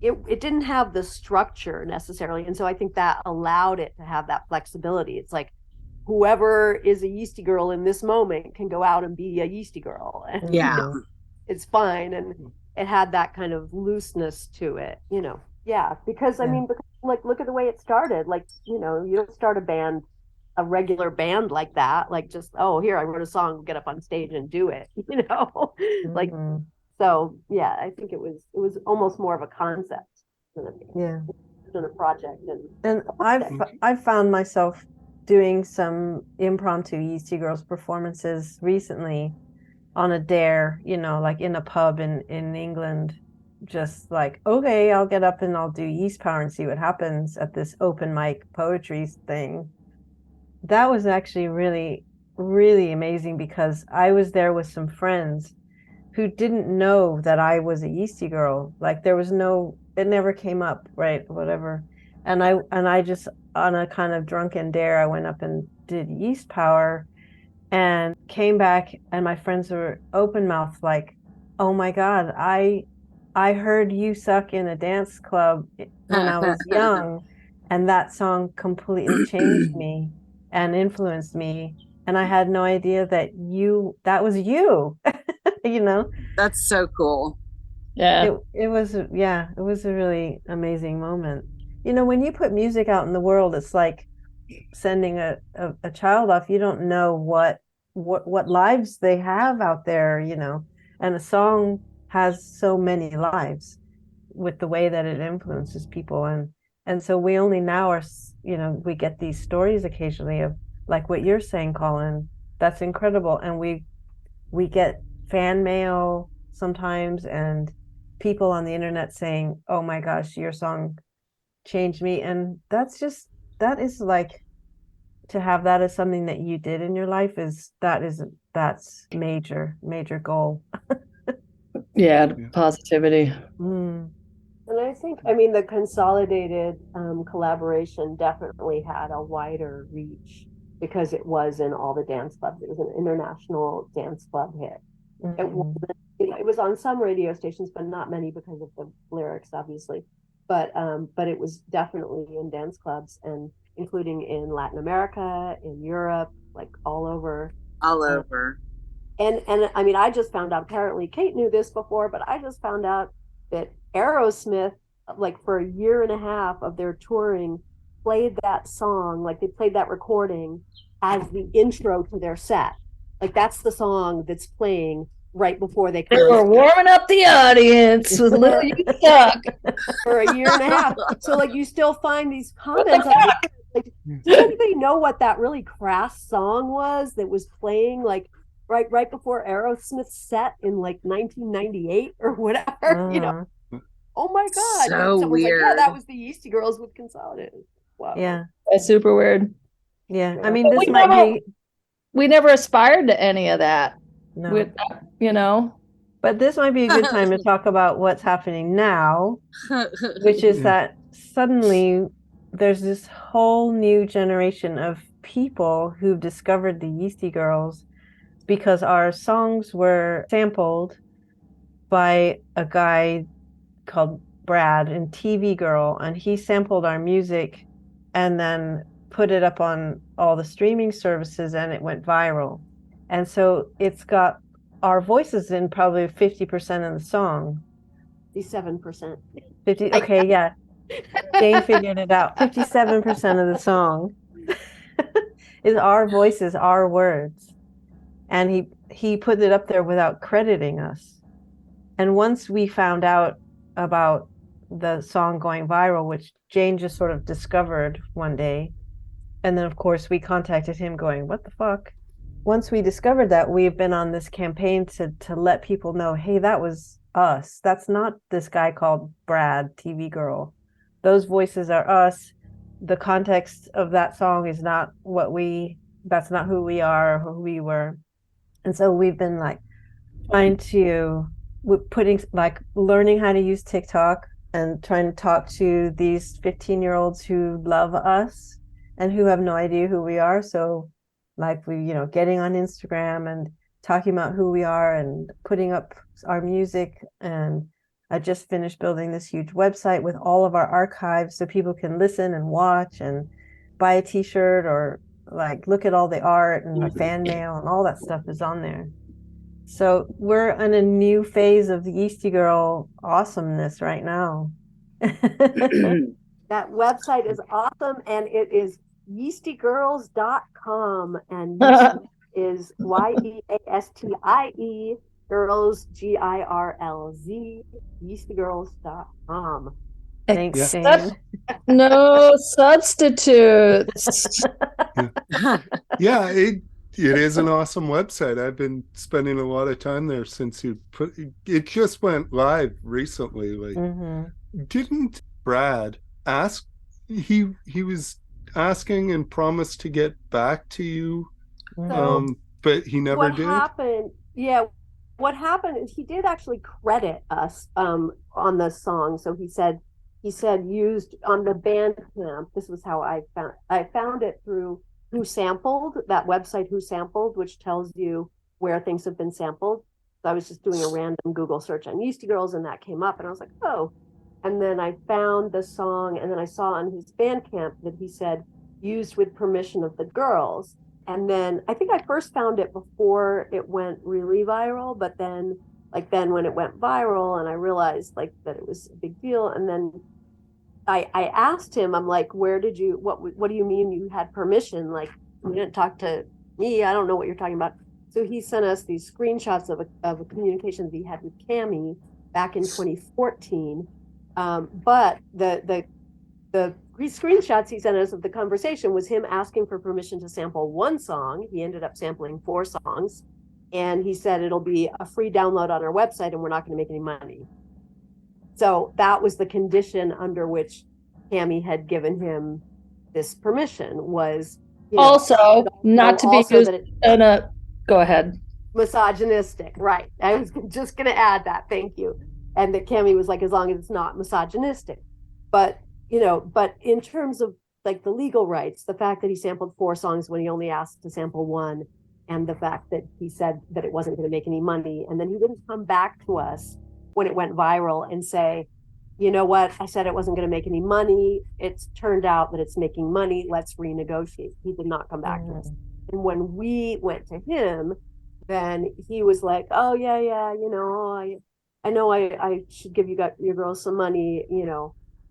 it didn't have the structure necessarily. And so I think that allowed it to have that flexibility. It's like whoever is a Yeastie Girl in this moment can go out and be a Yeastie Girl. And, Yeah. it's fine. And it had that kind of looseness to it, Yeah, because I mean, like, look at the way it started. Like, you don't start a regular band like that. Like, just, oh, here, I wrote a song, get up on stage and do it, like, so yeah, I think it was almost more of a concept than a project. And I've found myself doing some impromptu Yeastie Girlz performances recently on a dare, like in a pub in England, just like, okay, I'll get up and I'll do Yeast Power and see what happens at this open mic poetry thing. That was actually really, really amazing because I was there with some friends who didn't know that I was a Yeastie Girl. Like there was it never came up, right? Whatever. And I just, on a kind of drunken dare, I went up and did Yeast Power and came back, and my friends were open mouthed like, oh my God, I heard You Suck in a dance club when I was young, and that song completely changed me and influenced me. And I had no idea that was you. That's so cool. Yeah. It was a really amazing moment. When you put music out in the world, it's like sending a child off. You don't know what lives they have out there, and a song has so many lives with the way that it influences people. And so we only now are, we get these stories occasionally of like what you're saying, Colin. That's incredible. And we get fan mail sometimes and people on the internet saying, oh my gosh, your song changed me. And that is like, to have that as something that you did in your life that's major goal. Yeah, positivity. And I think, the Consolidated collaboration definitely had a wider reach because it was in all the dance clubs. It was an international dance club hit. It was on some radio stations, but not many because of the lyrics, obviously. But it was definitely in dance clubs, and including in Latin America, in Europe, like all over. And I just found out, apparently Kate knew this before, but I just found out that Aerosmith, like for a year and a half of their touring, played that song, like they played that recording as the intro to their set. Like that's the song that's playing right before they come. They were warming up the audience with Little You Suck for a year and a half. So like you still find these comments like, does anybody know what that really crass song was that was playing like right before Aerosmith's set in like 1998 or whatever? Oh my God. So weird. Like, yeah, that was the Yeastie Girlz with Consolidated. Wow. Yeah. That's super weird. Yeah. I mean, this might be. We never aspired to any of that. No. But this might be a good time to talk about what's happening now, which is that suddenly there's this whole new generation of people who've discovered the Yeastie Girlz because our songs were sampled by a guy called Brad in TV Girl, and he sampled our music and then put it up on all the streaming services, and it went viral. And so it's got our voices in probably 50% of the song. 57%. 50. Okay, yeah. Jane figured it out. 57% of the song is our voices, our words. And he put it up there without crediting us. And once we found out about the song going viral, which Jane just sort of discovered one day, and then of course we contacted him going, what the fuck? Once we discovered that, we've been on this campaign to let people know, hey, that was us. That's not this guy called Brad, TV Girl. Those voices are us. The context of that song is not that's not who we are or who we were. And so we've been like trying to, learning how to use TikTok and trying to talk to these 15-year-olds who love us and who have no idea who we are. So like getting on Instagram and talking about who we are and putting up our music and I just finished building this huge website with all of our archives so people can listen and watch and buy a t-shirt or like look at all the art and the fan mail and all that stuff is on there. So we're in a new phase of the Yeastie Girl awesomeness right now. That website is awesome, and it is yeastiegirlz.com, and Yeastie is YEASTIE, girls GIRLZ, yeastiegirlz.com. Thanks, Except Shane. no substitutes. Yeah, it is an awesome website. I've been spending a lot of time there since you put it. Just went live recently. Like, didn't Brad ask? He was asking and promised to get back to you, but he never did. What happened is he did actually credit us on the song. So he said used on the Bandcamp. This was how I found it through Who Sampled, that website Who Sampled, which tells you where things have been sampled. So I was just doing a random Google search on Yeastie Girlz, and that came up, and I was like, oh. And then I found the song, and then I saw on his Bandcamp that he said used with permission of the girls. And then I think I first found it before it went really viral, but then when it went viral and I realized like that it was a big deal, and then I asked him, I'm like, what do you mean you had permission? Like, you didn't talk to me. I don't know what you're talking about. So he sent us these screenshots of a communication that he had with Cammie back in 2014. But the screenshots he sent us of the conversation was him asking for permission to sample one song. He ended up sampling 4 songs, and he said it'll be a free download on our website and we're not going to make any money. So that was the condition under which Cammie had given him this permission, was also not to be used in a, go ahead, misogynistic, right? I was just going to add that. Thank you. And that Cammie was like, as long as it's not misogynistic. But in terms of like the legal rights, the fact that he sampled 4 songs when he only asked to sample 1, and the fact that he said that it wasn't going to make any money, and then he didn't come back to us when it went viral and say, you know what, I said it wasn't going to make any money. It's turned out that it's making money. Let's renegotiate. He did not come back to us. And when we went to him, then he was like, oh yeah, I know I should give your girls some money,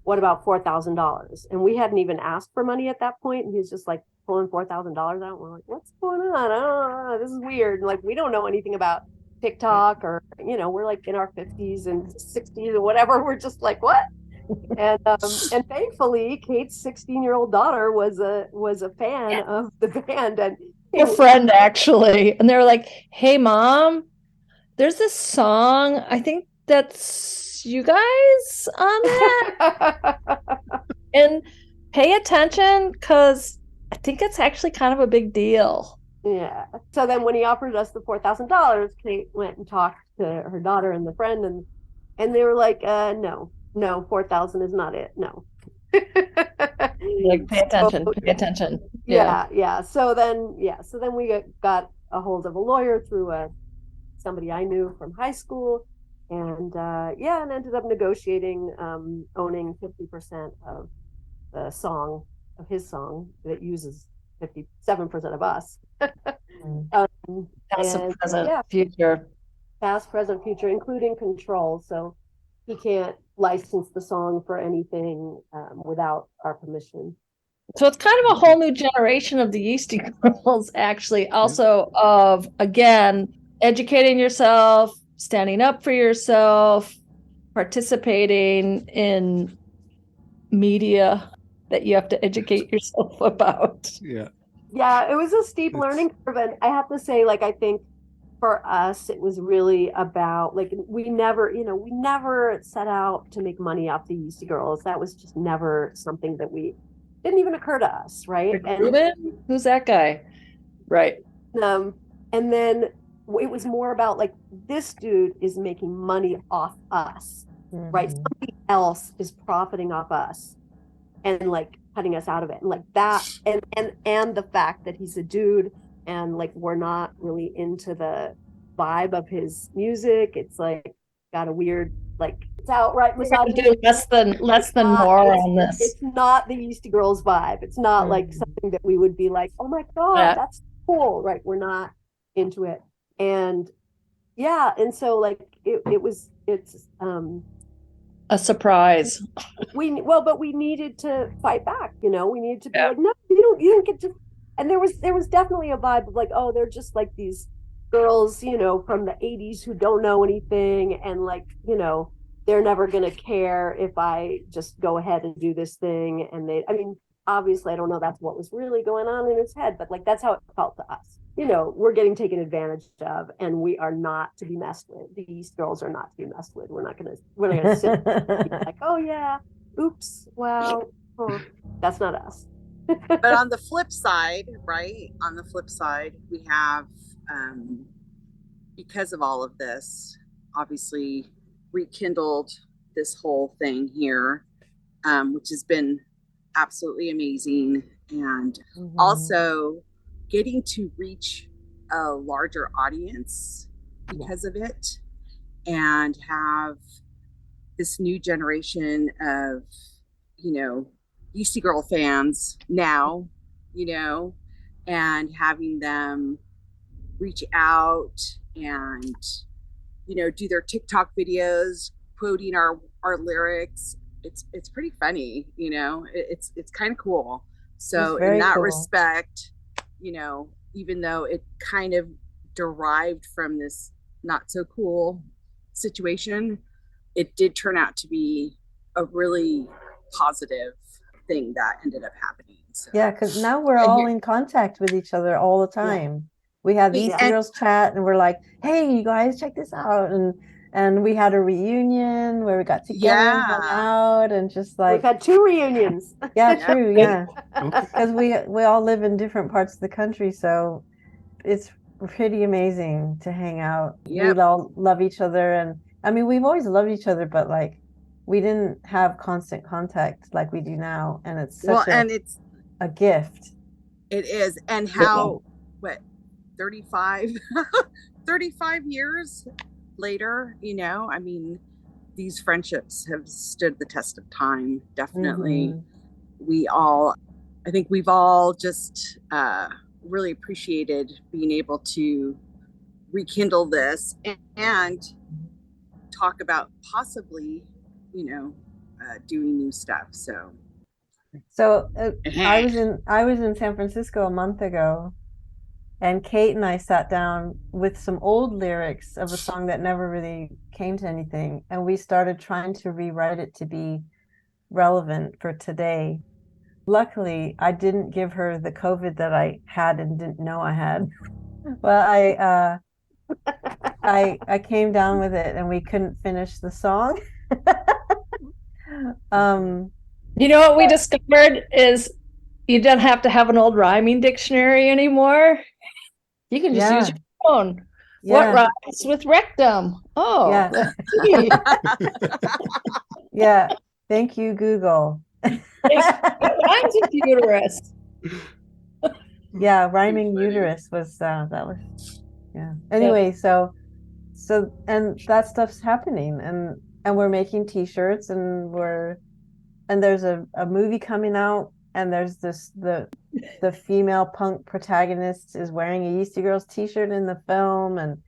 what about $4,000? And we hadn't even asked for money at that point. And he's just like pulling $4,000 out. And we're like, what's going on? I don't know. This is weird. And like, we don't know anything about TikTok, or, we're like in our 50s and 60s or whatever. We're just like, what? And thankfully Kate's 16-year-old daughter was a fan of the band, and your friend actually. And they were like, hey mom, there's this song, I think that's you guys on that. And pay attention, because I think it's actually kind of a big deal. Yeah. So then when he offered us the $4,000, Kate went and talked to her daughter and the friend, and they were like, no, 4,000 is not it. No. Like, pay attention. Yeah. So then we got a hold of a lawyer through somebody I knew from high school, and ended up negotiating owning 50% of the song, of his song, that uses 57% of us. Past, present, future, including control. So he can't license the song for anything without our permission. So it's kind of a whole new generation of the Yeastie Girlz, actually, also of, again, educating yourself, standing up for yourself, participating in media that you have to educate yourself about. Yeah, it was a steep learning curve. And I have to say, like, I think for us, it was really about, like, we never set out to make money off the Yeastie Girlz. That was just never something that didn't even occur to us, right? And who's that guy? Right. And then it was more about, like, this dude is making money off us, right? Somebody else is profiting off us and, like, cutting us out of it, and like that, and the fact that he's a dude, and like we're not really into the vibe of his music. It's like got a weird like It's outright We're gonna misogyny. do less than more on this. It's not the Yeastie Girlz vibe. It's not like something that we would be like, oh my God, Yeah. that's cool. Right. We're not into it. And yeah. And so like it's A surprise. but we needed to fight back, we needed to be like, no, you don't get to. And there was definitely a vibe of like, oh, they're just like these girls, from the 80s who don't know anything. And like, they're never going to care if I just go ahead and do this thing. And obviously I don't know that's what was really going on in his head, but like, that's how it felt to us. We're getting taken advantage of, and we are not to be messed with. These girls are not to be messed with. We're not going to sit and be like, oh yeah, oops, wow, that's not us. But on the flip side, we have, because of all of this, obviously rekindled this whole thing here, which has been absolutely amazing. And also getting to reach a larger audience because of it, and have this new generation of, Yeastie Girl fans now, and having them reach out and, do their TikTok videos, quoting our lyrics. It's pretty funny, it's kind of cool. So in that respect, even though it kind of derived from this not so cool situation, it did turn out to be a really positive thing that ended up happening. So. Yeah, because now we're all in contact with each other all the time. Yeah. We have these girls chat, and we're like, "Hey, you guys, check this out!" And we had a reunion where we got together and hung out, and just like we've had 2 reunions. Yeah, true. Yeah, because we all live in different parts of the country, so it's pretty amazing to hang out. Yep. We all love each other, and we've always loved each other, but like we didn't have constant contact like we do now, and it's such it's a gift. It is. And how 35 years later, these friendships have stood the test of time. Definitely. I think we've all just really appreciated being able to rekindle this and talk about possibly doing new stuff. So I was in San Francisco a month ago, and Kate and I sat down with some old lyrics of a song that never really came to anything, and we started trying to rewrite it to be relevant for today. Luckily, I didn't give her the COVID that I had and didn't know I had. Well, I came down with it, and we couldn't finish the song. What we discovered is you don't have to have an old rhyming dictionary anymore. You can just use your phone. What rhymes with rectum? Oh, yeah. Thank you, Google. What rhymes with uterus? Yeah, rhyming uterus was Anyway, so and that stuff's happening, and we're making t-shirts, and there's a movie coming out, and there's the female punk protagonist is wearing a Yeastie Girlz t-shirt in the film, and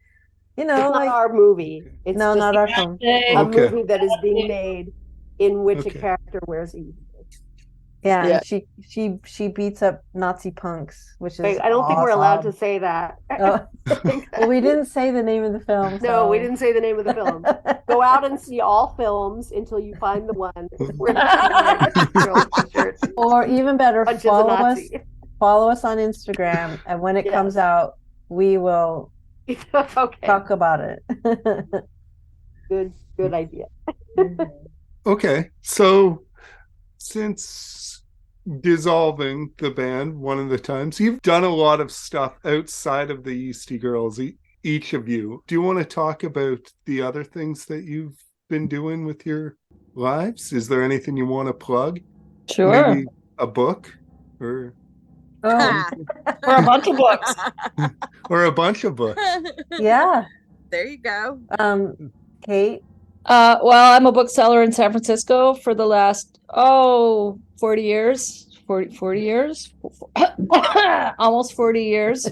it's not our movie. It's not our film. A movie that is being made in which a character wears a Yeastie. Yeah, and she beats up Nazi punks, which is I don't think we're allowed to say that. Oh. Well, we didn't say the name of the film. So. No, we didn't say the name of the film. Go out and see all films until you find the one where or even better, follow us on Instagram, and when it comes out, we will talk about it. Good idea. Okay, so since dissolving the band one of the times, you've done a lot of stuff outside of the Yeastie Girlz, each of you. Do you want to talk about the other things that you've been doing with your lives? Is there anything you want to plug? Sure. Maybe a book or or a bunch of books. Or a bunch of books. Yeah. There you go. Kate Well, I'm a bookseller in San Francisco for the last 40 years. 40 years. Almost 40 years.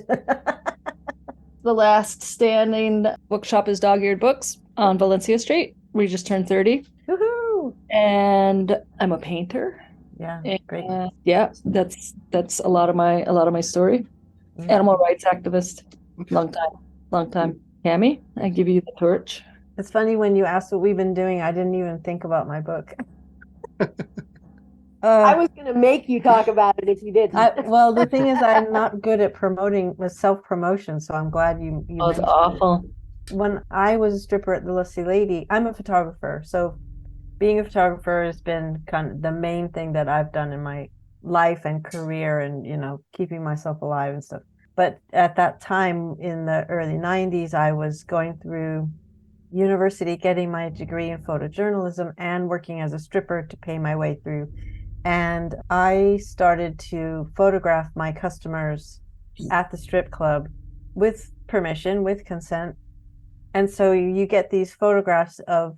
The last standing bookshop is Dog Eared Books on Valencia Street. We just turned 30. Woohoo! And I'm a painter. Yeah, great. Yeah, that's a lot of my story. Mm. Animal rights activist. Long time. Cammie, I give you the torch. It's funny when you asked what we've been doing, I didn't even think about my book. I was going to make you talk about it if you didn't. Well, the thing is, I'm not good at promoting with self-promotion, so I'm glad you Oh, it's mentioned awful. it. When I was a stripper at the Lusty Lady, I'm a photographer, so being a photographer has been kind of the main thing that I've done in my life and career, and keeping myself alive and stuff. But at that time in the early 90s, I was going through university, getting my degree in photojournalism and working as a stripper to pay my way through. And I started to photograph my customers at the strip club with permission, with consent. And so you get these photographs of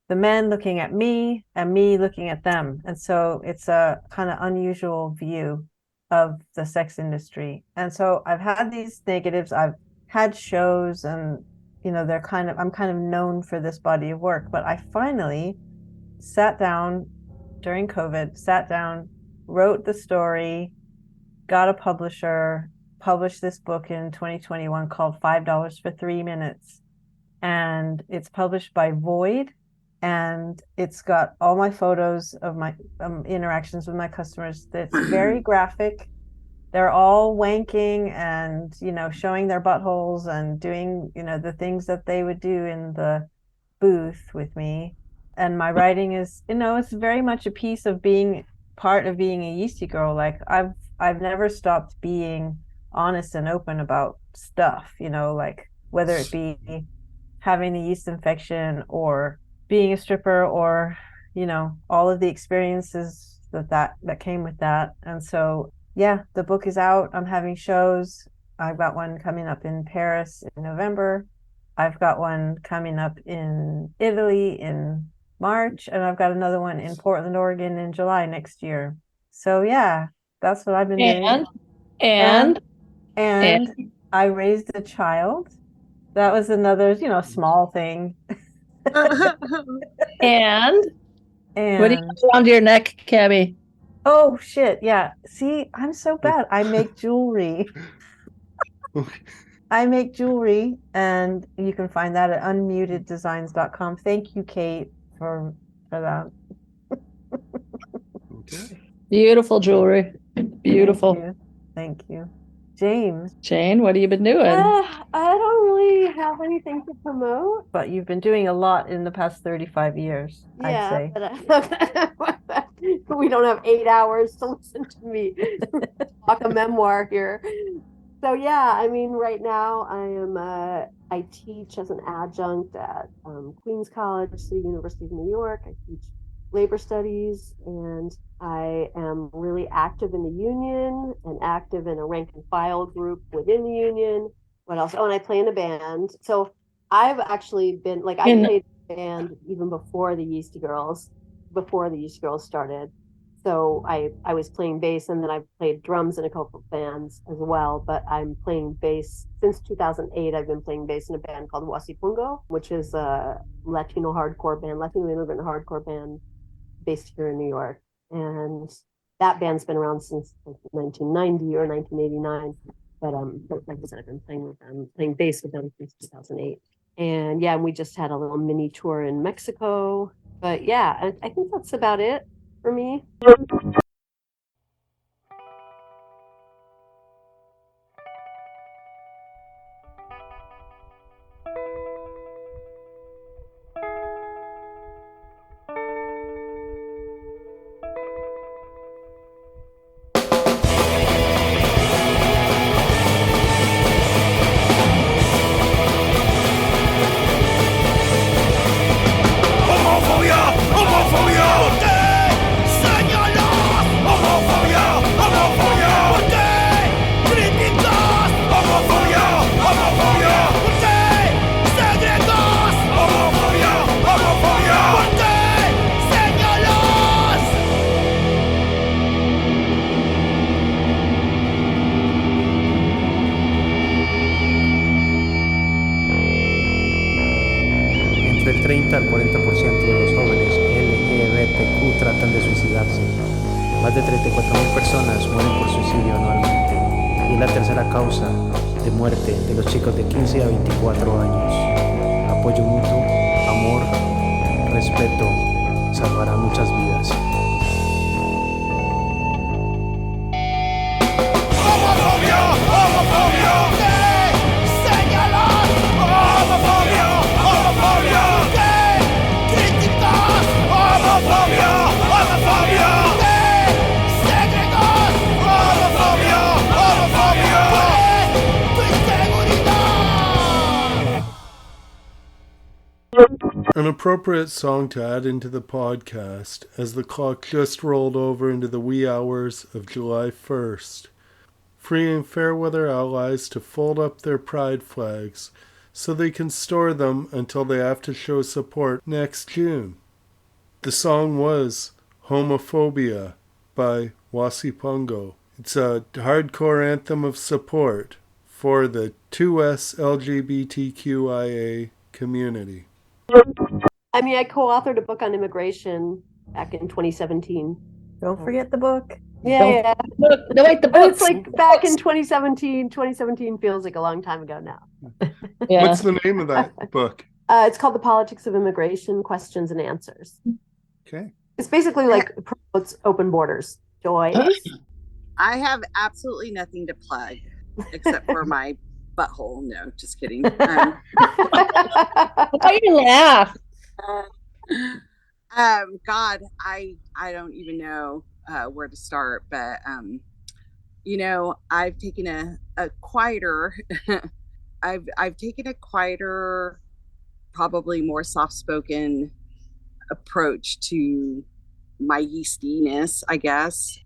the men looking at me and me looking at them. And so it's a kind of unusual view of the sex industry. And so I've had these negatives, I've had shows, and I'm kind of known for this body of work. But I finally sat down during COVID, wrote the story, got a publisher, published this book in 2021 called $5 for 3 minutes. And it's published by Void. And it's got all my photos of my interactions with my customers. That's very graphic. They're all wanking and, showing their buttholes and doing, the things that they would do in the booth with me. And my writing is, it's very much a piece of being part of being a yeasty girl. Like I've never stopped being honest and open about stuff, like whether it be having a yeast infection or being a stripper or, all of the experiences that came with that. And so, yeah, the book is out. I'm having shows. I've got one coming up in Paris in November. I've got one coming up in Italy in March, and I've got another one in Portland, Oregon in July next year. So yeah, that's what I've been doing. And I raised a child. That was another, small thing. And what do you have around your neck, Cammie? Oh shit, yeah. See, I'm so bad. I make jewelry. I make jewelry, and you can find that at unmuteddesigns.com. Thank you, Kate, for that. Okay. Beautiful jewelry. Beautiful. Thank you. James. Jane, what have you been doing? I don't really have anything to promote. But you've been doing a lot in the past 35 years, I'd say. But we don't have 8 hours to listen to me talk a memoir here. So yeah, I mean, right now I teach as an adjunct at Queens College, City University of New York. I teach labor studies, and I am really active in the union and active in a rank and file group within the union. What else? Oh, and I play in a band. So I've actually been I played in a band even before the Yeastie Girlz started. So I was playing bass, and then I played drums in a couple of bands as well. But I'm playing bass since 2008. I've been playing bass in a band called Wasipungo, which is a Latino immigrant hardcore band based here in New York. And that band's been around since 1990 or 1989. But like I said, I've been playing bass with them since 2008. And yeah, we just had a little mini tour in Mexico. But yeah, I think that's about it for me. Homophobia! Homophobia! Señalar! LGBTQ tratan de suicidarse. Más de 34.000 personas mueren por suicidio anualmente y es la tercera causa de muerte de los chicos de 15 a 24 años. Apoyo mutuo, amor, respeto salvará muchas vidas. An appropriate song to add into the podcast as the clock just rolled over into the wee hours of July 1st, freeing Fairweather allies to fold up their pride flags so they can store them until they have to show support next June. The song was Homophobia by Wasipongo. It's a hardcore anthem of support for the 2S LGBTQIA community. I mean, I co-authored a book on immigration back in 2017. Don't forget the book. Yeah. No, wait, the But books. it's like back in 2017. 2017 feels like a long time ago now. Yeah. What's the name of that book? It's called The Politics of Immigration, Questions and Answers. Okay. It's basically like promotes open borders. Joyce? I have absolutely nothing to plug except for my butthole. No, just kidding. Why you laugh? God, I don't even know where to start, but you know, I've taken a quieter I've taken a quieter, probably more soft-spoken approach to my yeastiness, I guess.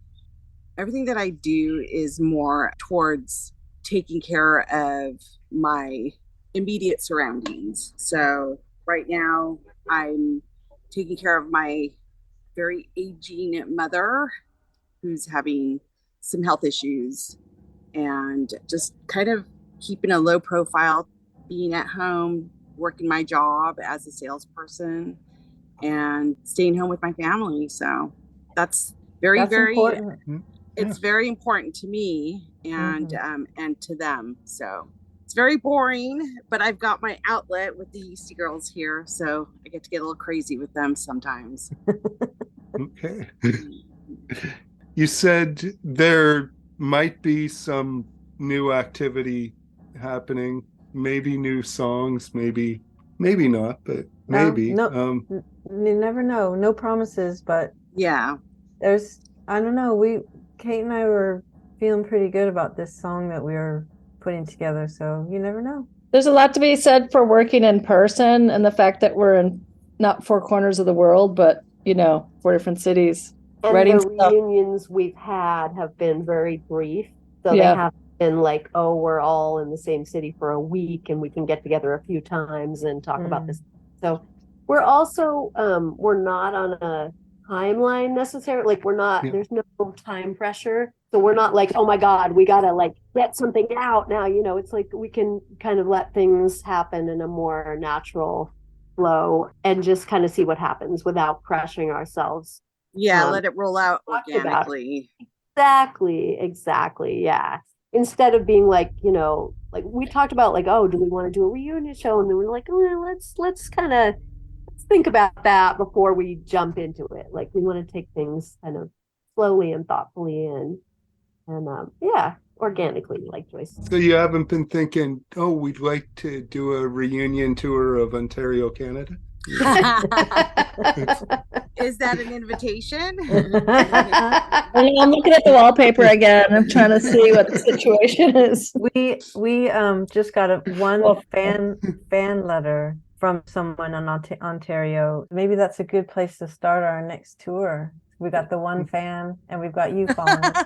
Everything that I do is more towards taking care of my immediate surroundings. So right now I'm taking care of my very aging mother who's having some health issues, and just kind of keeping a low profile, being at home, working my job as a salesperson, and staying home with my family. So that's very important. it's very important to me and to them. So it's very boring, but I've got my outlet with the Yeastie Girlz here, so I get to get a little crazy with them sometimes. Okay. You said there might be some new activity happening, maybe new songs, maybe not, but maybe. No, you never know. No promises, but yeah, there's, I don't know, Kate and I were feeling pretty good about this song that we were putting together, so you never know. There's a lot to be said for working in person, and the fact that we're in not four corners of the world, but 4 different cities. And writing the stuff. reunions we've had have been very brief. So they haven't been like, oh, we're all in the same city for a week and we can get together a few times and talk about this. So we're also, we're not on a timeline necessarily. Like there's no time pressure. So we're not like, oh my God, we got to like get something out now. It's like we can kind of let things happen in a more natural flow and just kind of see what happens without pressuring ourselves. Yeah, let it roll out organically. Exactly. Yeah. Instead of being like, like we talked about like, oh, do we want to do a reunion show? And then we're like, oh, let's think about that before we jump into it. Like we want to take things kind of slowly and thoughtfully in, and organically, like Joyce. So you haven't been thinking, oh, we'd like to do a reunion tour of Ontario, Canada? Is that an invitation? I'm looking at the wallpaper again. I'm trying to see what the situation is. We just got one fan letter from someone in Ontario. Maybe that's a good place to start our next tour. We got the one fan, and we've got you following us.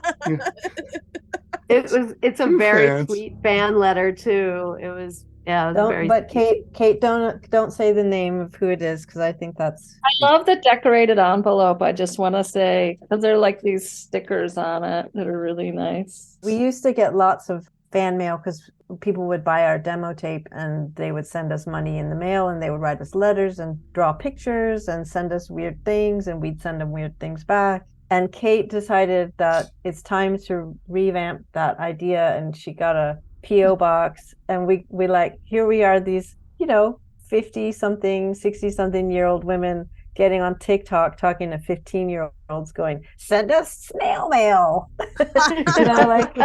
It's a very sweet fan letter too. It was very. But Kate, don't say the name of who it is, because I think that's. I love the decorated envelope. I just want to say, because there are like these stickers on it that are really nice. We used to get lots of fan mail, because people would buy our demo tape and they would send us money in the mail, and they would write us letters and draw pictures and send us weird things, and we'd send them weird things back. And Kate decided that it's time to revamp that idea, and she got a PO box, and we like, here we are, these 50 something 60 something year old women getting on TikTok talking to 15-year-olds going, send us snail mail. Like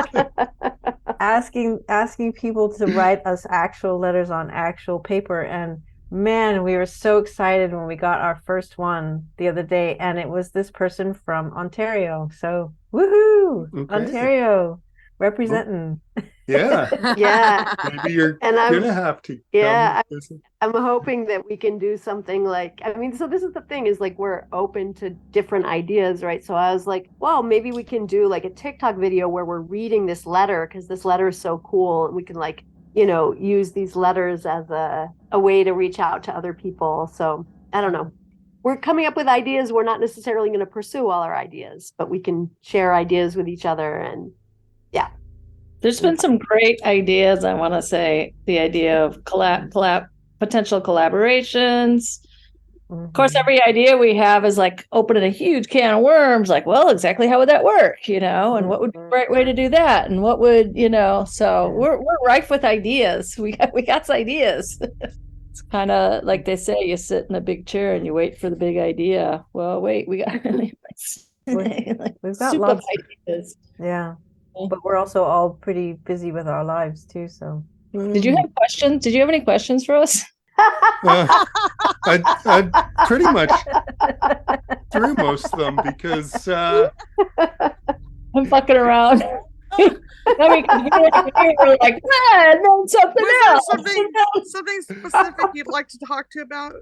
asking people to write us actual letters on actual paper. And man, we were so excited when we got our first one the other day, and it was this person from Ontario. So woohoo, okay. Ontario representing. Yeah. Yeah. Maybe you're gonna have to. Yeah. I'm hoping that we can do something like, so this is the thing, is like, we're open to different ideas, right? So I was like, well, maybe we can do like a TikTok video where we're reading this letter, because this letter is so cool, and we can like, use these letters as a way to reach out to other people. So I don't know. We're coming up with ideas. We're not necessarily going to pursue all our ideas, but we can share ideas with each other. And yeah. There's been some great ideas. I want to say the idea of potential collaborations. Mm-hmm. Of course, every idea we have is like opening a huge can of worms. Like, well, exactly how would that work? And what would be the right way to do that? And what would, so we're rife with ideas. We got ideas. It's kind of like they say, you sit in a big chair and you wait for the big idea. Well, wait, we got we've got lots of ideas. Yeah. But we're also all pretty busy with our lives too. So, did you have questions? Did you have any questions for us? I pretty much threw most of them because I'm fucking around. We're like, no, something else. Something specific you'd like to talk to about?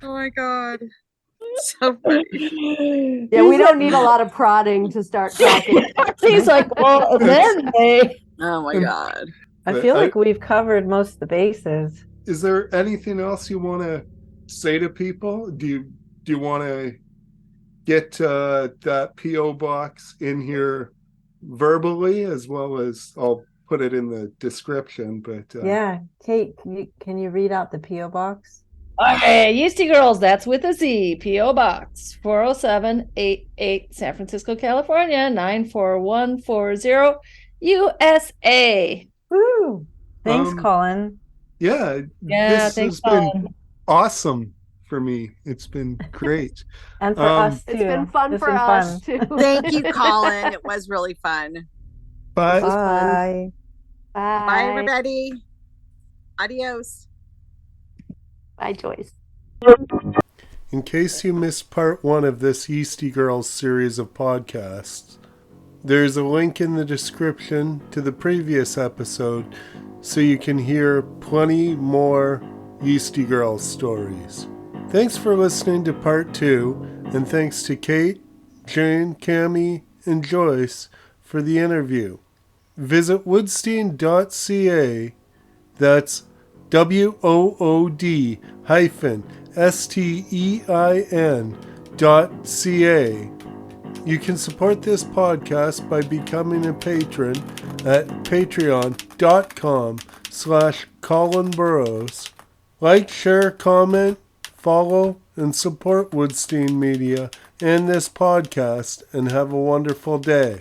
Oh my God. So funny. Yeah, we don't need a lot of prodding to start talking. He's like, well, then they. Oh my God. I feel like we've covered most of the bases. Is there anything else you want to say to people? Do you want to get that PO box in here verbally, as well as I'll put it in the description? But yeah, Kate, can you read out the PO box? Okay, Yeastie Girlz, that's with a Z, P.O. Box 40788, San Francisco, California, 94140, USA. Woo! Thanks, Colin. Yeah, this has been awesome for me. It's been great. And for us, too. It's been fun for us, too. Thank you, Colin. It was really fun. Bye. Bye. Bye. Bye, everybody. Adios. Bye, Joyce. In case you missed part 1 of this Yeastie Girlz series of podcasts, there's a link in the description to the previous episode so you can hear plenty more Yeastie Girlz stories. Thanks for listening to part 2, and thanks to Kate, Jane, Cammie, and Joyce for the interview. Visit Wood-stein.ca, that's WOOD-STEIN.ca. You can support this podcast by becoming a patron at patreon.com/Colin Burrows. Like, share, comment, follow, and support Woodstein Media and this podcast, and have a wonderful day.